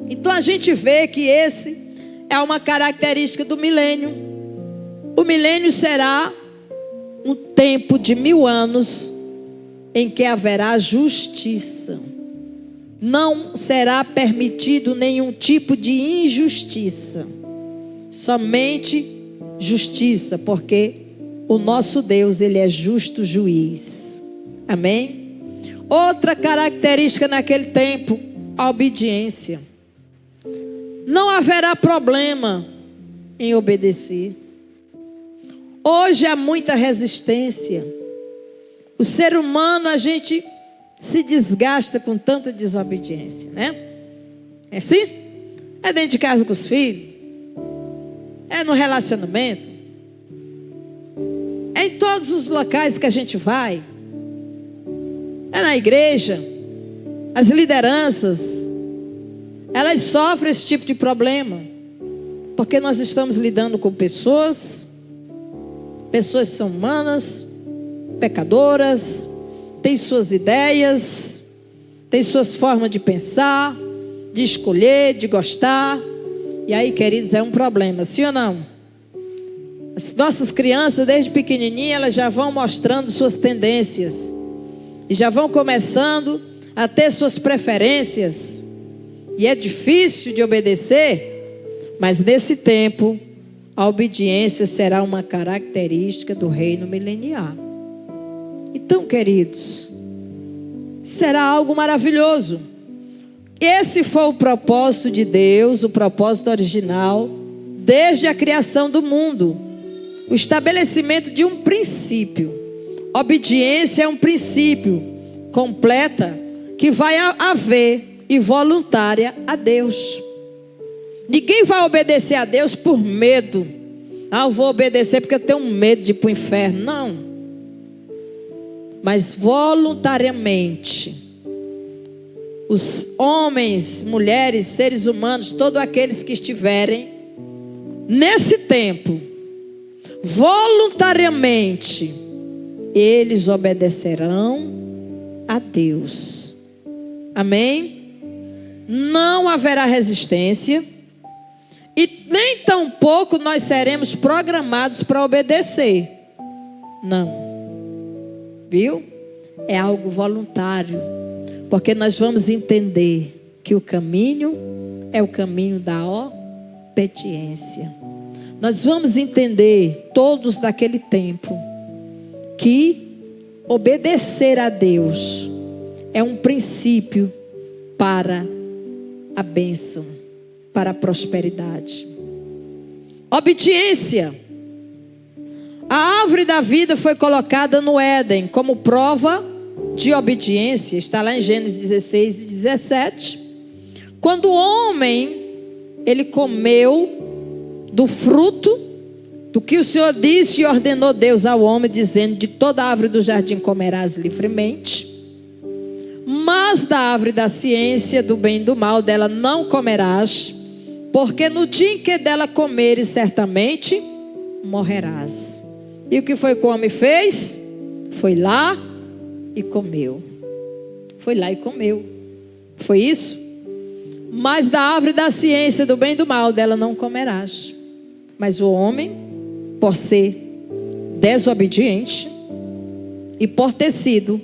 A: Então a gente vê que esse é uma característica do milênio. O milênio será um tempo de 1000 anos em que haverá justiça. Não será permitido nenhum tipo de injustiça, somente justiça, porque o nosso Deus, Ele é justo juiz. Amém? Outra característica naquele tempo, a obediência. Não haverá problema em obedecer. Hoje há muita resistência. O ser humano, a gente se desgasta com tanta desobediência, né? É assim? É dentro de casa com os filhos, é no relacionamento, é em todos os locais que a gente vai, é na igreja. As lideranças, elas sofrem esse tipo de problema, porque nós estamos lidando com pessoas são humanas, pecadoras, têm suas ideias, têm suas formas de pensar, de escolher, de gostar. E aí, queridos, é um problema, sim ou não? As nossas crianças, desde pequenininha, elas já vão mostrando suas tendências, e já vão começando a ter suas preferências, e é difícil de obedecer, mas nesse tempo, a obediência será uma característica do reino milenial. Então, queridos, será algo maravilhoso. Esse foi o propósito de Deus, o propósito original, desde a criação do mundo. O estabelecimento de um princípio. Obediência é um princípio completa que vai haver e voluntária a Deus. Ninguém vai obedecer a Deus por medo. Eu vou obedecer porque eu tenho medo de ir para o inferno. Não. Mas voluntariamente, os homens, mulheres, seres humanos, todos aqueles que estiverem nesse tempo, voluntariamente, eles obedecerão a Deus. Amém? Não haverá resistência. E nem tampouco nós seremos programados para obedecer. Não. Viu? É algo voluntário. Porque nós vamos entender que o caminho é o caminho da obediência. Nós vamos entender, todos daquele tempo, que obedecer a Deus é um princípio para a bênção, para a prosperidade. Obediência. A árvore da vida foi colocada no Éden como prova de obediência. Está lá em Gênesis 16 e 17. Quando o homem, ele comeu do fruto, do que o Senhor disse e ordenou Deus ao homem, dizendo: de toda árvore do jardim comerás livremente, mas da árvore da ciência do bem e do mal, dela não comerás, porque no dia em que dela comeres, certamente morrerás. E o que foi que o homem fez? Foi lá e comeu. Foi lá e comeu. Foi isso? Mas da árvore da ciência do bem e do mal, dela não comerás. Mas o homem, por ser desobediente e por ter sido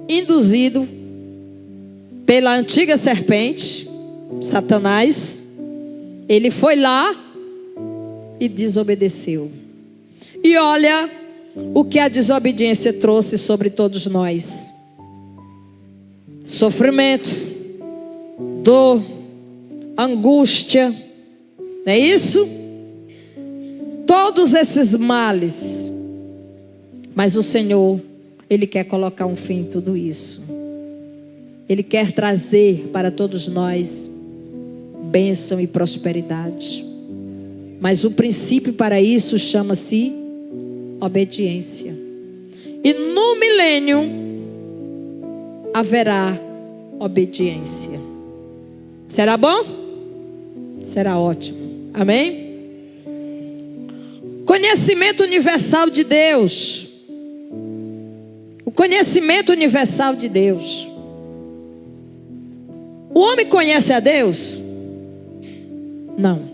A: induzido pela antiga serpente, Satanás, ele foi lá e desobedeceu. E olha o que a desobediência trouxe sobre todos nós: sofrimento, dor, angústia, não é isso? Todos esses males. Mas o Senhor, Ele quer colocar um fim em tudo isso. Ele quer trazer para todos nós bênção e prosperidade. Mas o princípio para isso chama-se obediência. E no milênio haverá obediência. Será bom? Será ótimo. Amém? Conhecimento universal de Deus. O conhecimento universal de Deus. O homem conhece a Deus? Não.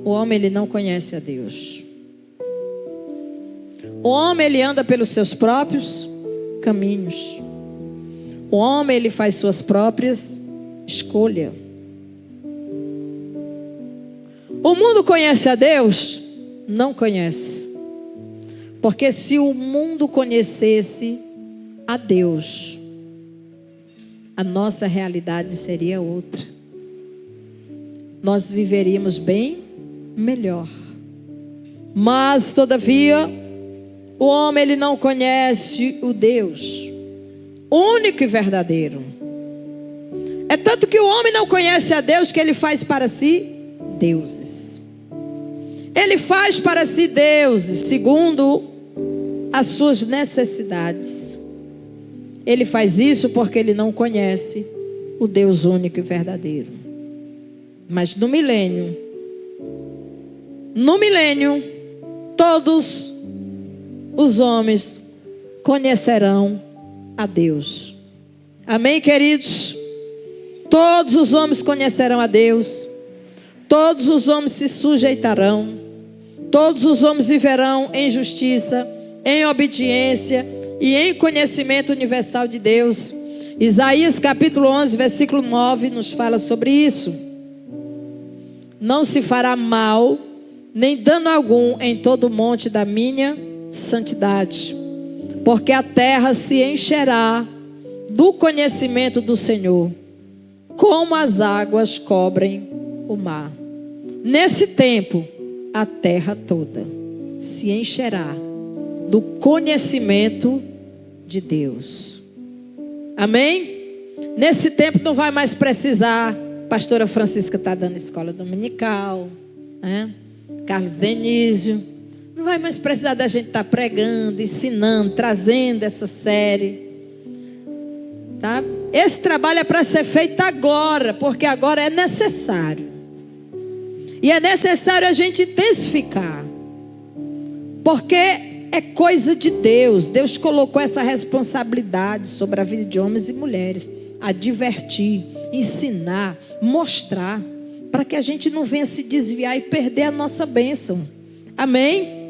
A: O homem, ele não conhece a Deus. O homem, ele anda pelos seus próprios caminhos. O homem, ele faz suas próprias escolhas. O mundo conhece a Deus? Não conhece. Porque se o mundo conhecesse a Deus, a nossa realidade seria outra. Nós viveríamos bem melhor. Mas, todavia, o homem, ele não conhece o Deus único e verdadeiro. É tanto que o homem não conhece a Deus que ele faz para si deuses. Ele faz para si deuses segundo as suas necessidades. Ele faz isso porque ele não conhece o Deus único e verdadeiro. Mas no milênio, todos os homens conhecerão a Deus. Amém, queridos? Todos os homens conhecerão a Deus. Todos os homens se sujeitarão. Todos os homens viverão em justiça, em obediência e em conhecimento universal de Deus. Isaías capítulo 11, versículo 9 nos fala sobre isso. Não se fará mal, nem dano algum em todo o monte da minha santidade, porque a terra se encherá do conhecimento do Senhor, como as águas cobrem o mar. Nesse tempo, a terra toda se encherá do conhecimento de Deus. Amém? Nesse tempo não vai mais precisar. Pastora Francisca está dando escola dominical, né? Carlos Denísio. Não vai mais precisar da gente estar pregando, ensinando, trazendo essa série. Tá? Esse trabalho é para ser feito agora, porque agora é necessário. E é necessário a gente intensificar. Porque é coisa de Deus. Deus colocou essa responsabilidade sobre a vida de homens e mulheres. Advertir, ensinar, mostrar, para que a gente não venha se desviar e perder a nossa bênção. Amém?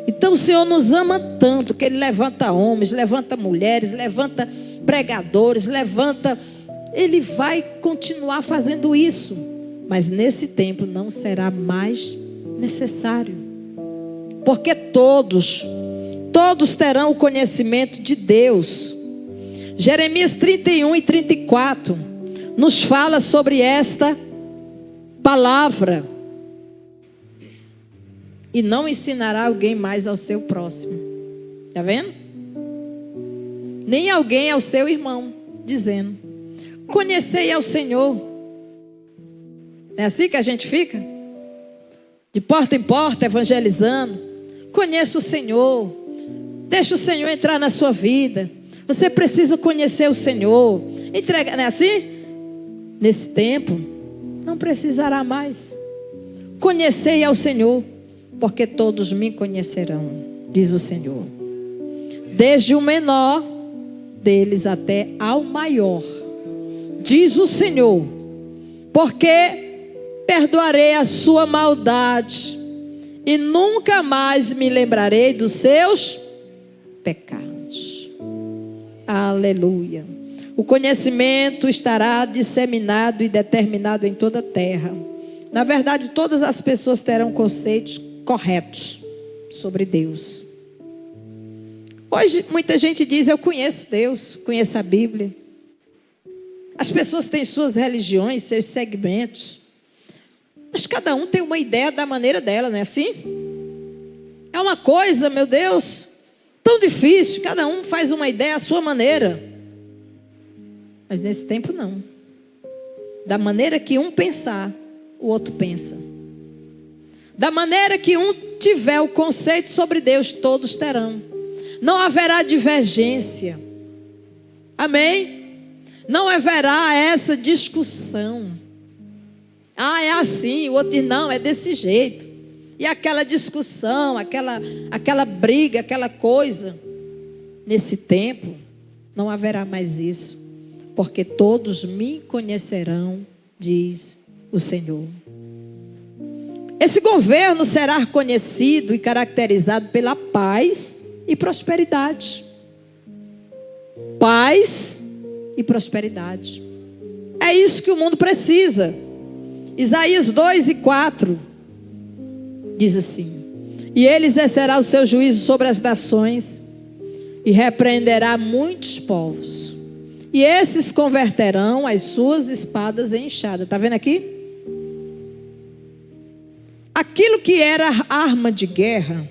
A: Então o Senhor nos ama tanto que Ele levanta homens, levanta mulheres, levanta pregadores, Ele vai continuar fazendo isso. Mas nesse tempo não será mais necessário. Porque todos terão o conhecimento de Deus. Jeremias 31 e 34 nos fala sobre esta palavra. E não ensinará alguém mais ao seu próximo. Está vendo? Nem alguém ao seu irmão, dizendo: conhecei ao Senhor. Não é assim que a gente fica? De porta em porta, evangelizando. Conheça o Senhor. Deixa o Senhor entrar na sua vida. Você precisa conhecer o Senhor. Entrega, não é assim? Nesse tempo, não precisará mais. Conhecei ao Senhor, porque todos me conhecerão, diz o Senhor. Desde o menor deles até ao maior, diz o Senhor, porque perdoarei a sua maldade e nunca mais me lembrarei dos seus pecados. Aleluia. O conhecimento estará disseminado e determinado em toda a terra. Na verdade, todas as pessoas terão conceitos corretos sobre Deus. Hoje, muita gente diz: eu conheço Deus, conheço a Bíblia. As pessoas têm suas religiões, seus segmentos. Mas cada um tem uma ideia da maneira dela, não é assim? É uma coisa, meu Deus, tão difícil. Cada um faz uma ideia à sua maneira. Mas nesse tempo não. Da maneira que um pensar, o outro pensa. Da maneira que um tiver o conceito sobre Deus, todos terão. Não haverá divergência. Amém? Não haverá essa discussão. Ah, é assim, o outro diz não, é desse jeito. E aquela discussão, aquela briga, aquela coisa. Nesse tempo, não haverá mais isso. Porque todos me conhecerão, diz o Senhor. Esse governo será conhecido e caracterizado pela paz e prosperidade. Paz e prosperidade. É isso que o mundo precisa. Isaías 2:4 diz assim: e ele exercerá o seu juízo sobre as nações e repreenderá muitos povos, e esses converterão as suas espadas em enxada. Está vendo aqui? Aquilo que era arma de guerra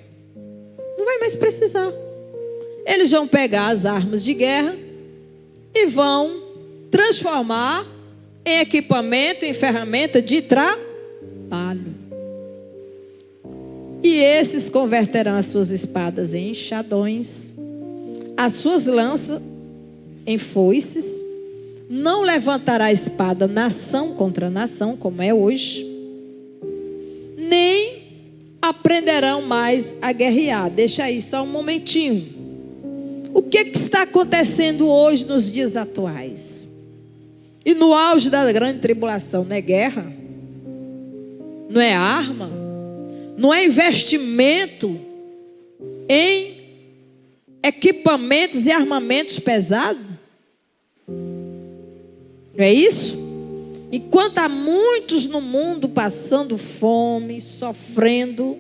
A: não vai mais precisar. Eles vão pegar as armas de guerra e vão transformar em equipamento, em ferramenta de trabalho. E esses converterão as suas espadas em enxadões, as suas lanças em foices. Não levantará a espada nação contra nação, como é hoje, nem aprenderão mais a guerrear. Deixa aí só um momentinho. O que está acontecendo hoje nos dias atuais? E no auge da grande tribulação, não é guerra? Não é arma? Não é investimento em equipamentos e armamentos pesados? Não é isso? Enquanto há muitos no mundo passando fome, sofrendo,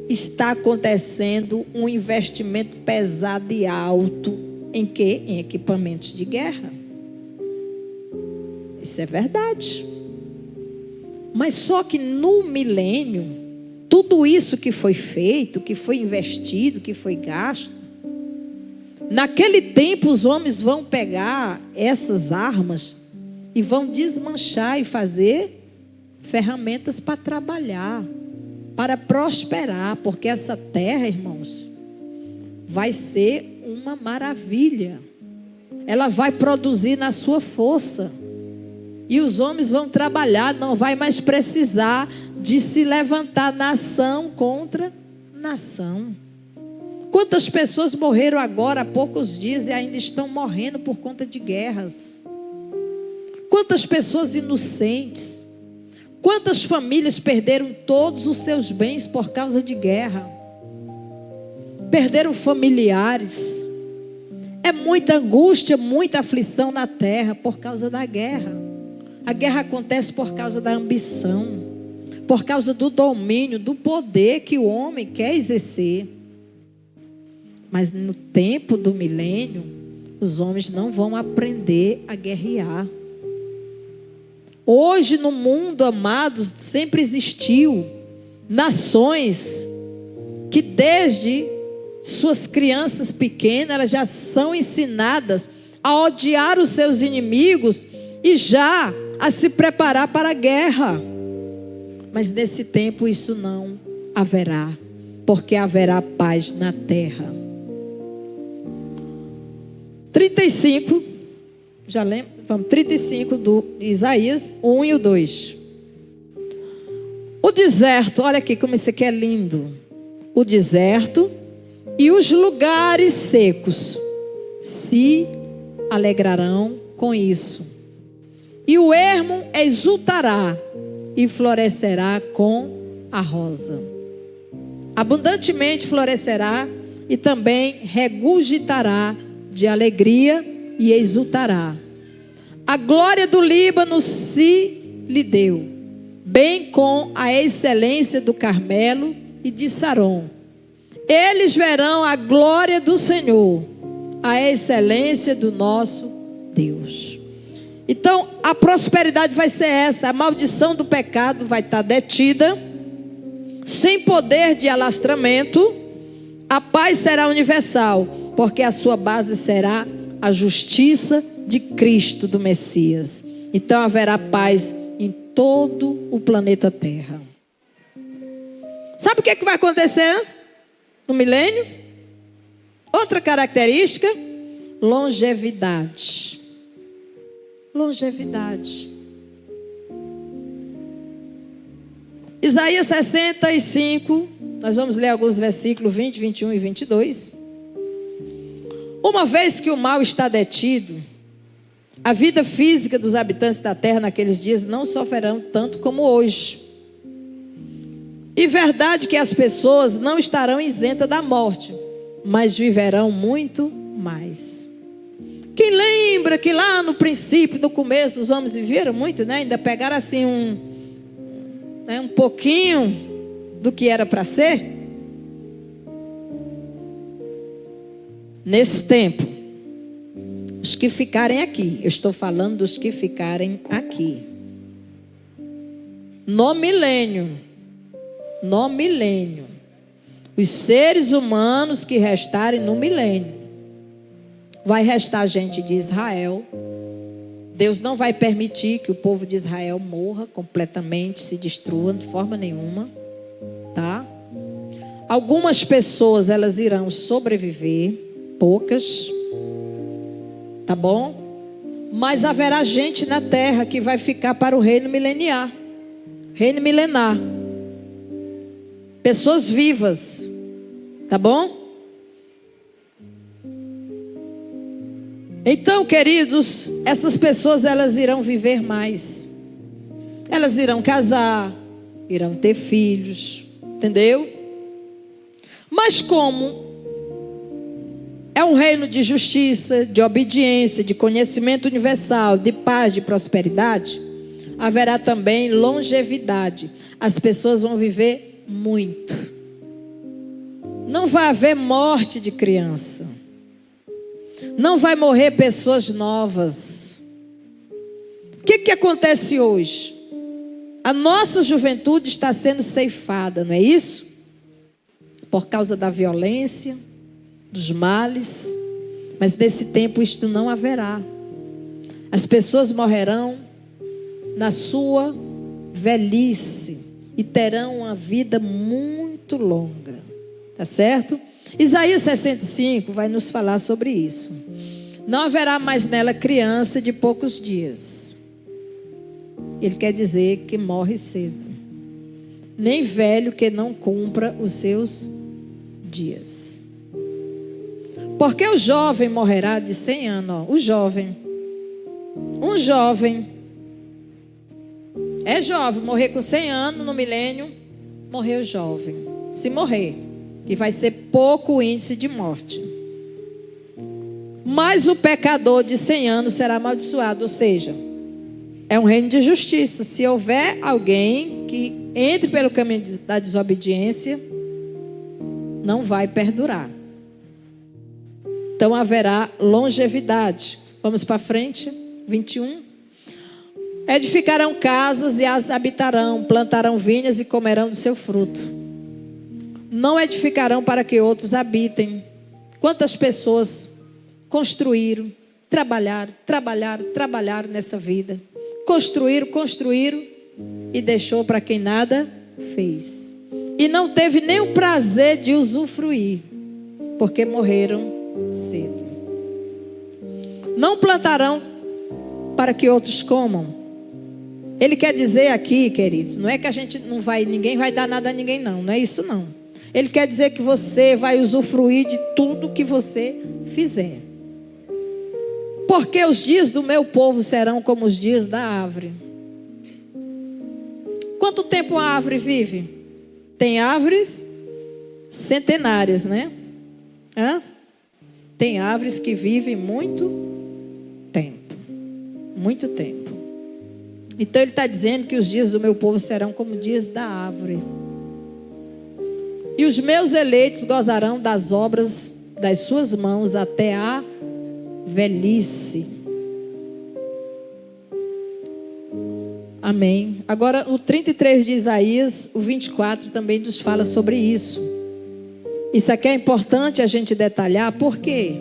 A: está acontecendo um investimento pesado e alto em quê? Em equipamentos de guerra. Isso é verdade. Mas só que no milênio, tudo isso que foi feito, que foi investido, que foi gasto, naquele tempo os homens vão pegar essas armas e vão desmanchar e fazer ferramentas para trabalhar, para prosperar, porque essa terra, irmãos, vai ser uma maravilha. Ela vai produzir na sua força. E os homens vão trabalhar, não vai mais precisar de se levantar nação contra nação. Quantas pessoas morreram agora há poucos dias e ainda estão morrendo por conta de guerras? Quantas pessoas inocentes? Quantas famílias perderam todos os seus bens por causa de guerra? Perderam familiares. É muita angústia, muita aflição na terra por causa da guerra. A guerra acontece por causa da ambição, por causa do domínio, do poder que o homem quer exercer. Mas no tempo do milênio, os homens não vão aprender a guerrear. Hoje no mundo, amados, sempre existiu nações que desde suas crianças pequenas, elas já são ensinadas a odiar os seus inimigos e já a se preparar para a guerra. Mas nesse tempo isso não haverá, porque haverá paz na terra. 35, já lembra? Vamos, 35 do Isaías 1 e o 2. O deserto, olha aqui como isso aqui é lindo. O deserto e os lugares secos se alegrarão com isso. E o ermo exultará e florescerá com a rosa. Abundantemente florescerá e também regurgitará de alegria e exultará. A glória do Líbano se lhe deu, bem com a excelência do Carmelo e de Saron. Eles verão a glória do Senhor, a excelência do nosso Deus. Então, a prosperidade vai ser essa. A maldição do pecado vai estar detida, sem poder de alastramento. A paz será universal, porque a sua base será a justiça de Cristo, do Messias. Então haverá paz em todo o planeta Terra. Sabe o que vai acontecer no milênio? Outra característica: longevidade. Longevidade. Isaías 65, nós vamos ler alguns versículos 20, 21 e 22. Uma vez que o mal está detido, a vida física dos habitantes da terra naqueles dias não sofrerão tanto como hoje. E verdade que as pessoas não estarão isentas da morte, mas viverão muito mais. Quem lembra que lá no princípio, no começo, os homens viveram muito, né? Ainda pegaram assim um pouquinho do que era para ser. Nesse tempo, os que ficarem aqui, eu estou falando dos que ficarem aqui, no milênio, os seres humanos que restarem no milênio, vai restar gente de Israel. Deus não vai permitir que o povo de Israel morra completamente, se destrua de forma nenhuma, tá? Algumas pessoas, elas irão sobreviver, poucas, tá bom? Mas haverá gente na terra que vai ficar para o reino milenar. Pessoas vivas, tá bom? Então, queridos, essas pessoas, elas irão viver mais. Elas irão casar, irão ter filhos, entendeu? Mas como é um reino de justiça, de obediência, de conhecimento universal, de paz, de prosperidade, haverá também longevidade. As pessoas vão viver muito. Não vai haver morte de criança. Não vai morrer pessoas novas. O que acontece hoje? A nossa juventude está sendo ceifada, não é isso? Por causa da violência, dos males. Mas nesse tempo isto não haverá. As pessoas morrerão na sua velhice e terão uma vida muito longa. Tá certo? Isaías 65 vai nos falar sobre isso. Não haverá mais nela criança de poucos dias. Ele quer dizer que morre cedo. Nem velho que não cumpra os seus dias. Porque o jovem morrerá de 100 anos. Ó, um jovem. É jovem, morrer com 100 anos no milênio, morreu jovem. Se morrer, que vai ser pouco índice de morte. Mas o pecador de 100 anos será amaldiçoado, ou seja, é um reino de justiça. Se houver alguém que entre pelo caminho da desobediência, não vai perdurar. Então haverá longevidade. Vamos para frente, 21. Edificarão casas e as habitarão, plantarão vinhas e comerão do seu fruto. Não edificarão para que outros habitem. Quantas pessoas construíram, trabalharam nessa vida. Construíram e deixou para quem nada fez. E não teve nem o prazer de usufruir, porque morreram cedo. Não plantarão para que outros comam. Ele quer dizer aqui, queridos, não é que ninguém vai dar nada a ninguém, não é isso não. Ele quer dizer que você vai usufruir de tudo que você fizer. Porque os dias do meu povo serão como os dias da árvore. Quanto tempo a árvore vive? Tem árvores centenárias, né? Tem árvores que vivem muito Muito tempo. Então ele está dizendo que os dias do meu povo serão como dias da árvore. E os meus eleitos gozarão das obras das suas mãos até a velhice. Amém. Agora o 33 de Isaías, o 24 também nos fala sobre isso. Isso aqui é importante a gente detalhar, porque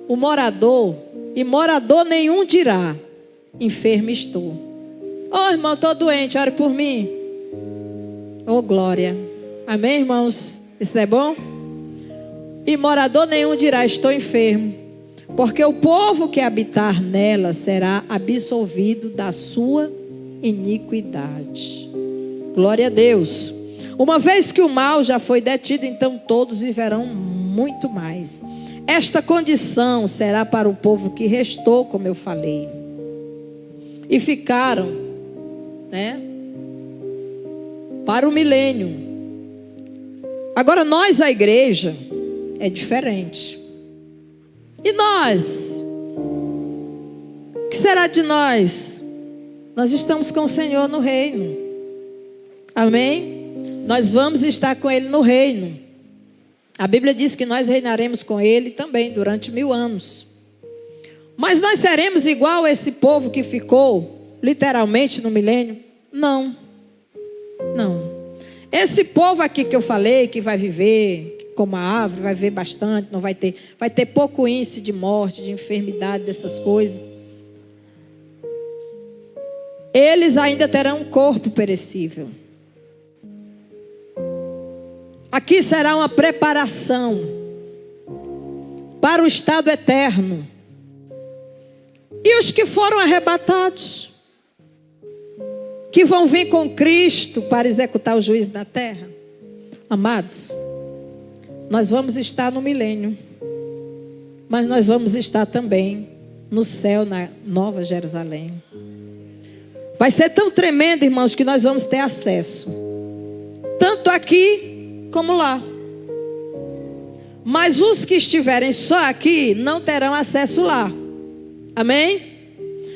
A: o morador, e morador nenhum dirá, enfermo estou. Oh, irmão, estou doente, ore por mim. Oh, glória. Amém, irmãos? Isso é bom? E morador nenhum dirá, estou enfermo. Porque o povo que habitar nela será absolvido da sua iniquidade. Glória a Deus. Uma vez que o mal já foi detido, então todos viverão muito mais. Esta condição será para o povo que restou, como eu falei. E ficaram, para o milênio. Agora nós, a igreja, é diferente. E nós? O que será de nós? Nós estamos com o Senhor no reino. Amém? Nós vamos estar com Ele no reino. A Bíblia diz que nós reinaremos com Ele também durante 1000 anos. Mas nós seremos igual a esse povo que ficou literalmente no milênio? Não. Não. Esse povo aqui que eu falei, que vai viver como a árvore, vai viver bastante, não vai ter pouco índice de morte, de enfermidade, dessas coisas. Eles ainda terão um corpo perecível. Aqui será uma preparação para o estado eterno. E os que foram arrebatados, que vão vir com Cristo para executar o juízo na terra. Amados, nós vamos estar no milênio, mas nós vamos estar também no céu, na Nova Jerusalém. Vai ser tão tremendo, irmãos, que nós vamos ter acesso, tanto aqui como lá. Mas os que estiverem só aqui não terão acesso lá. Amém?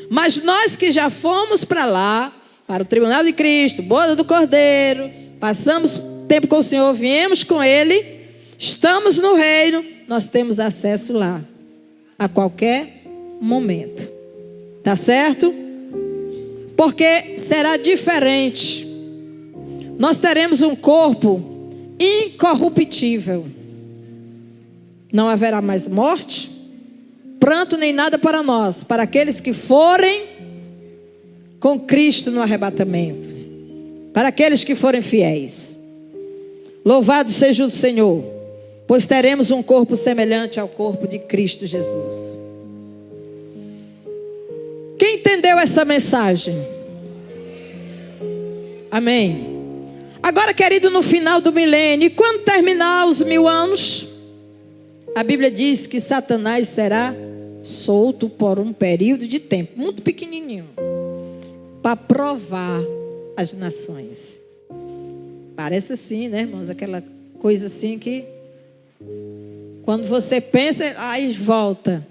A: Mas nós que já fomos para lá, para o tribunal de Cristo, boda do Cordeiro, passamos tempo com o Senhor, viemos com Ele, estamos no reino, nós temos acesso lá, a qualquer momento. Tá certo? Porque será diferente. Nós teremos um corpo incorruptível. Não haverá mais morte, pranto nem nada para nós, para aqueles que forem com Cristo no arrebatamento, para aqueles que forem fiéis. Louvado seja o Senhor, pois teremos um corpo semelhante ao corpo de Cristo Jesus. Quem entendeu essa mensagem? Amém. Agora, querido, no final do milênio, e quando terminar os 1000 anos, a Bíblia diz que Satanás será solto por um período de tempo muito pequenininho, para provar as nações. Parece assim, né, irmãos? Aquela coisa assim que quando você pensa, aí volta.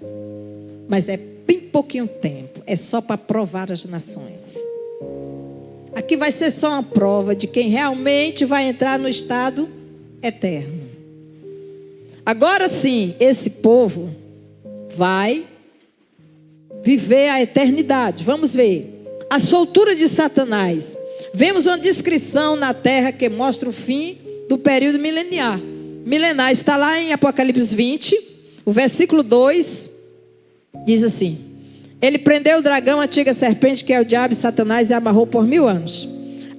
A: Mas é bem pouquinho tempo. É só para provar as nações. Aqui vai ser só uma prova de quem realmente vai entrar no estado eterno. Agora sim, esse povo vai viver a eternidade. Vamos ver. A soltura de Satanás. Vemos uma descrição na terra que mostra o fim do período milenar. Está lá em Apocalipse 20, o versículo 2, diz assim: ele prendeu o dragão, a antiga serpente, que é o diabo e Satanás, e amarrou por 1000 anos.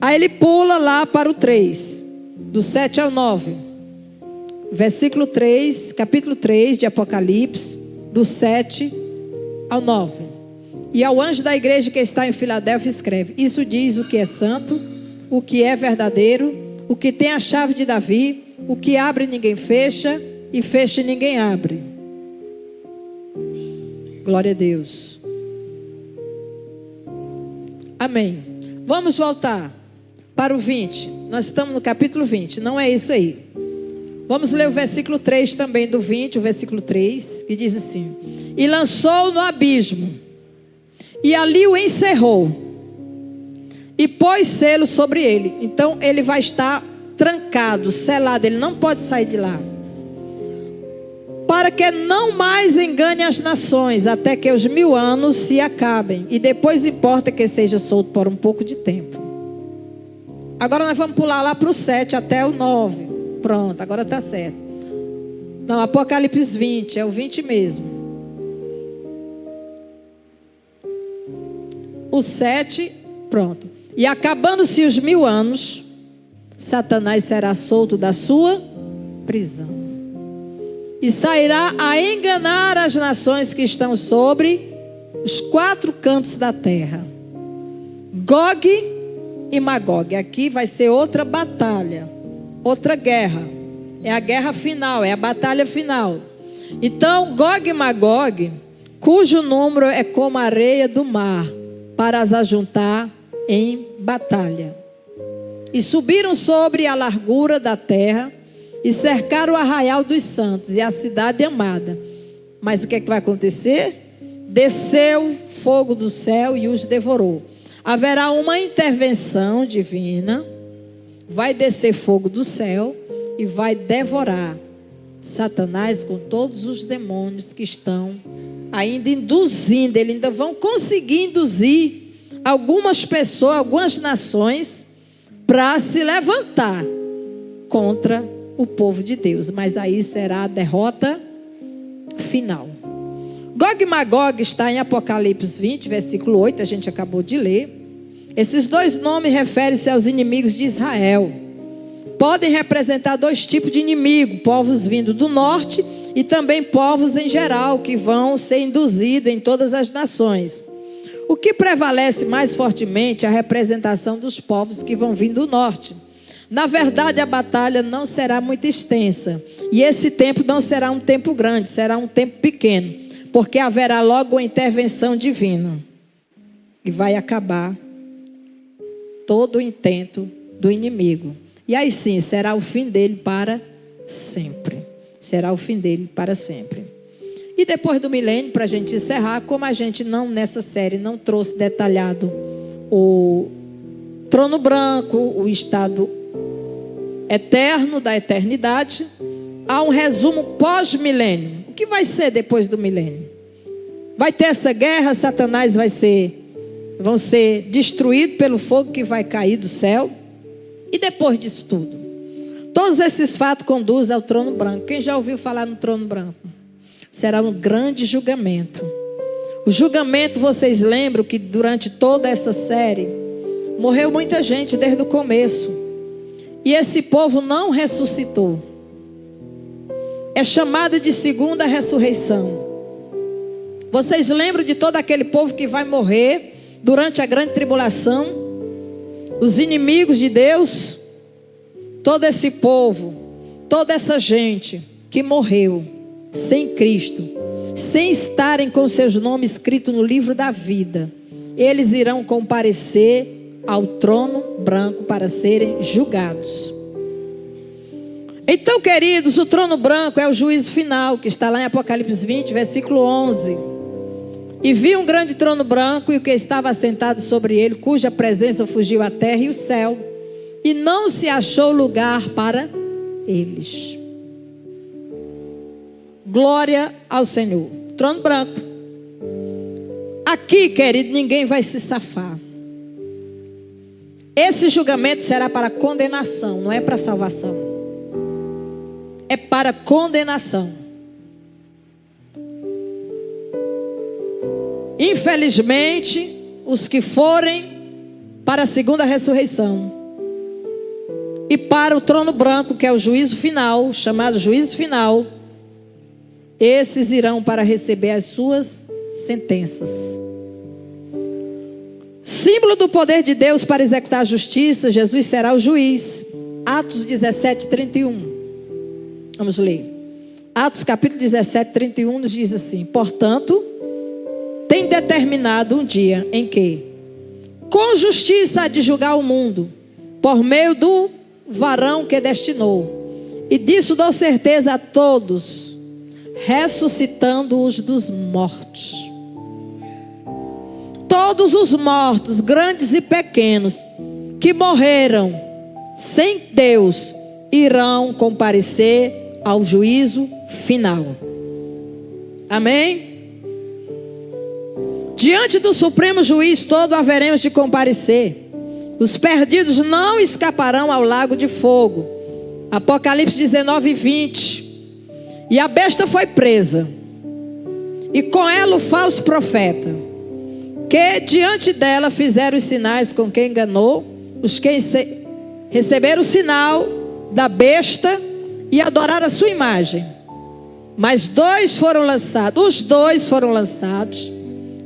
A: Aí ele pula lá para o 3, do 7 ao 9. Versículo 3, capítulo 3 de Apocalipse, do 7 ao 9. E ao anjo da igreja que está em Filadélfia escreve: isso diz o que é santo, o que é verdadeiro, o que tem a chave de Davi, o que abre ninguém fecha, e fecha e ninguém abre. Glória a Deus. Amém. Vamos voltar para o 20. Nós estamos no capítulo 20, não é isso aí. Vamos ler o versículo 3 também do 20, o versículo 3, que diz assim: e lançou no abismo, e ali o encerrou, e pôs selo sobre ele. Então ele vai estar trancado, selado, ele não pode sair de lá. Para que não mais engane as nações, até que os 1000 anos se acabem. E depois importa que seja solto por um pouco de tempo. Agora nós vamos pular lá para o 7 até o 9. Pronto, agora está certo. Não, Apocalipse 20, é o 20 mesmo. O 7, pronto. E acabando-se os 1000 anos, Satanás será solto da sua prisão. E sairá a enganar as nações que estão sobre os 4 cantos da terra. Gog e Magog. Aqui vai ser outra batalha, outra guerra. É a guerra final, é a batalha final. Então, Gog e Magog, cujo número é como a areia do mar, para as ajuntar em batalha. E subiram sobre a largura da terra, e cercaram o arraial dos santos e a cidade amada. Mas o que é que vai acontecer? Desceu fogo do céu e os devorou. Haverá uma intervenção divina. Vai descer fogo do céu e vai devorar Satanás com todos os demônios que estão ainda induzindo. Eles ainda vão conseguir induzir algumas pessoas, algumas nações, para se levantar contra o povo de Deus, mas aí será a derrota final. Gog e Magog está em Apocalipse 20, versículo 8, a gente acabou de ler. Esses 2 nomes referem-se aos inimigos de Israel. Podem representar 2 tipos de inimigo: povos vindo do norte e também povos em geral, que vão ser induzidos em todas as nações. O que prevalece mais fortemente é a representação dos povos que vão vir do norte. Na verdade, a batalha não será muito extensa. E esse tempo não será um tempo grande, será um tempo pequeno. Porque haverá logo uma intervenção divina. E vai acabar todo o intento do inimigo. E aí sim, será o fim dele para sempre. Será o fim dele para sempre. E depois do milênio, para a gente encerrar, como a gente não, nessa série, não trouxe detalhado o trono branco, o estado eterno da eternidade, há um resumo pós-milênio. O que vai ser depois do milênio? Vai ter essa guerra, Satanás vão ser destruídos pelo fogo que vai cair do céu. E depois disso tudo, todos esses fatos conduzem ao trono branco. Quem já ouviu falar no trono branco? Será um grande julgamento. O julgamento, vocês lembram que durante toda essa série morreu muita gente desde o começo. E esse povo não ressuscitou. É chamada de segunda ressurreição. Vocês lembram de todo aquele povo que vai morrer durante a grande tribulação? Os inimigos de Deus? Todo esse povo, toda essa gente que morreu sem Cristo, sem estarem com seus nomes escritos no livro da vida, eles irão comparecer ao trono branco para serem julgados. Então, queridos, o trono branco é o juízo final, que está lá em Apocalipse 20, versículo 11. E vi um grande trono branco e o que estava assentado sobre ele, cuja presença fugiu a terra e o céu, e não se achou lugar para eles. Glória ao Senhor. Trono branco. Aqui, querido, ninguém vai se safar. Esse julgamento será para condenação, não é para salvação. É para condenação. Infelizmente, os que forem para a segunda ressurreição e para o trono branco, que é o juízo final, chamado juízo final, esses irão para receber as suas sentenças. Símbolo do poder de Deus para executar a justiça, Jesus será o juiz. Atos 17, 31. Vamos ler. Atos capítulo 17, 31 nos diz assim: portanto, tem determinado um dia em que, com justiça, há de julgar o mundo, por meio do varão que destinou. E disso dou certeza a todos, ressuscitando-os dos mortos. todos os mortos, grandes e pequenos, que morreram sem Deus, irão comparecer ao juízo final. Amém? Diante do supremo juiz todo haveremos de comparecer. Os perdidos não escaparão ao lago de fogo. Apocalipse 19:20. E a besta foi presa, e com ela o falso profeta, que diante dela fizeram os sinais com que enganou os que receberam o sinal da besta e adoraram a sua imagem. Mas os dois foram lançados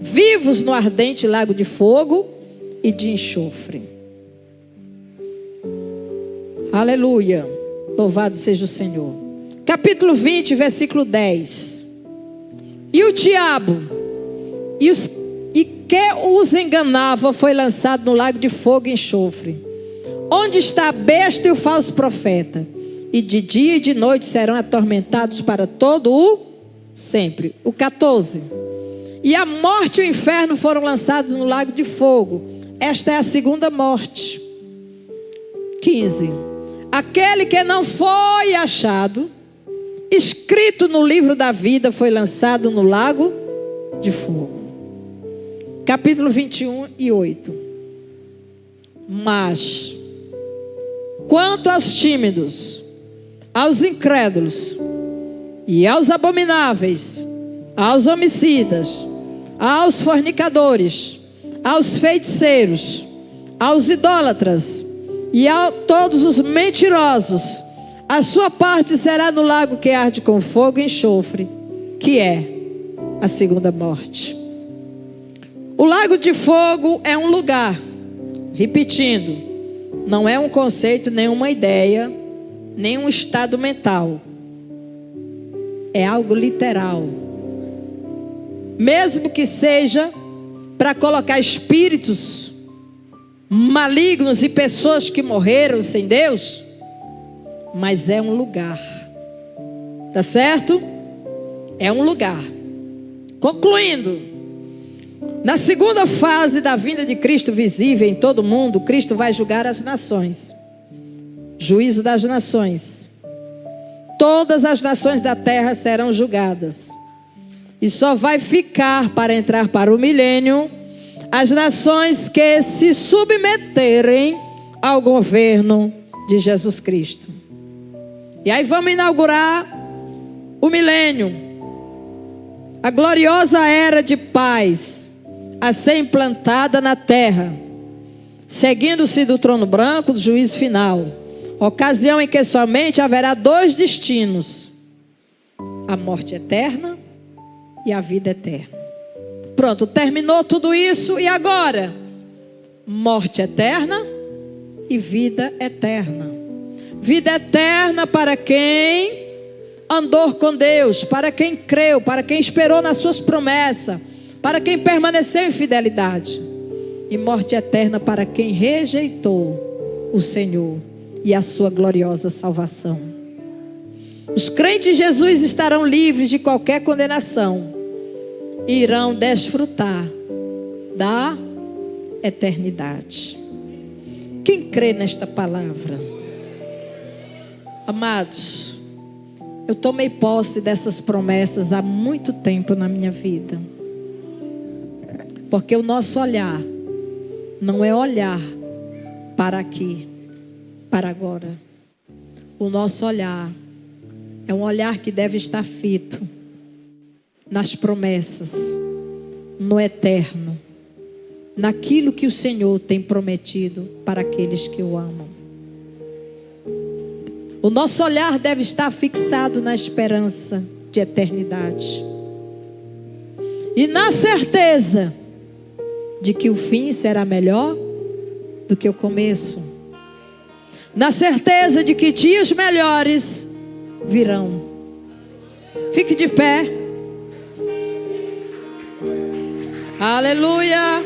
A: vivos no ardente lago de fogo e de enxofre. Aleluia, louvado seja o Senhor. Capítulo 20, versículo 10. E o diabo e que os enganava foi lançado no lago de fogo e enxofre, onde está a besta e o falso profeta, e de dia e de noite serão atormentados para todo o sempre. O 14. E a morte e o inferno foram lançados no lago de fogo. Esta é a segunda morte. 15. Aquele que não foi achado escrito no livro da vida foi lançado no lago de fogo. Capítulo 21 e 8. Mas quanto aos tímidos, aos incrédulos e aos abomináveis, aos homicidas, aos fornicadores, aos feiticeiros, aos idólatras e a todos os mentirosos, a sua parte será no lago que arde com fogo e enxofre, que é a segunda morte. O lago de fogo é um lugar, repetindo, não é um conceito, nem uma ideia, nem um estado mental. É algo literal. Mesmo que seja para colocar espíritos malignos e pessoas que morreram sem Deus, mas é um lugar. Tá certo? É um lugar. Concluindo, na segunda fase da vinda de Cristo visível em todo o mundo, Cristo vai julgar as nações. Juízo das nações. Todas as nações da terra serão julgadas. E só vai ficar para entrar para o milênio as nações que se submeterem ao governo de Jesus Cristo. E aí vamos inaugurar o milênio, a gloriosa era de paz a ser implantada na terra, seguindo-se do trono branco do juízo final, ocasião em que somente haverá dois destinos: a morte eterna e a vida eterna. Pronto, terminou tudo isso, e agora? Morte eterna e vida eterna. Vida eterna para quem andou com Deus, para quem creu, para quem esperou nas suas promessas, para quem permaneceu em fidelidade. E morte eterna para quem rejeitou o Senhor e a sua gloriosa salvação. Os crentes em Jesus estarão livres de qualquer condenação e irão desfrutar da eternidade. Quem crê nesta palavra? Amados, eu tomei posse dessas promessas há muito tempo na minha vida. Porque o nosso olhar não é olhar para aqui, para agora. O nosso olhar é um olhar que deve estar fito nas promessas, no eterno, naquilo que o Senhor tem prometido para aqueles que o amam. O nosso olhar deve estar fixado na esperança de eternidade e na certeza de que o fim será melhor do que o começo, na certeza de que dias melhores virão. Fique de pé. Aleluia.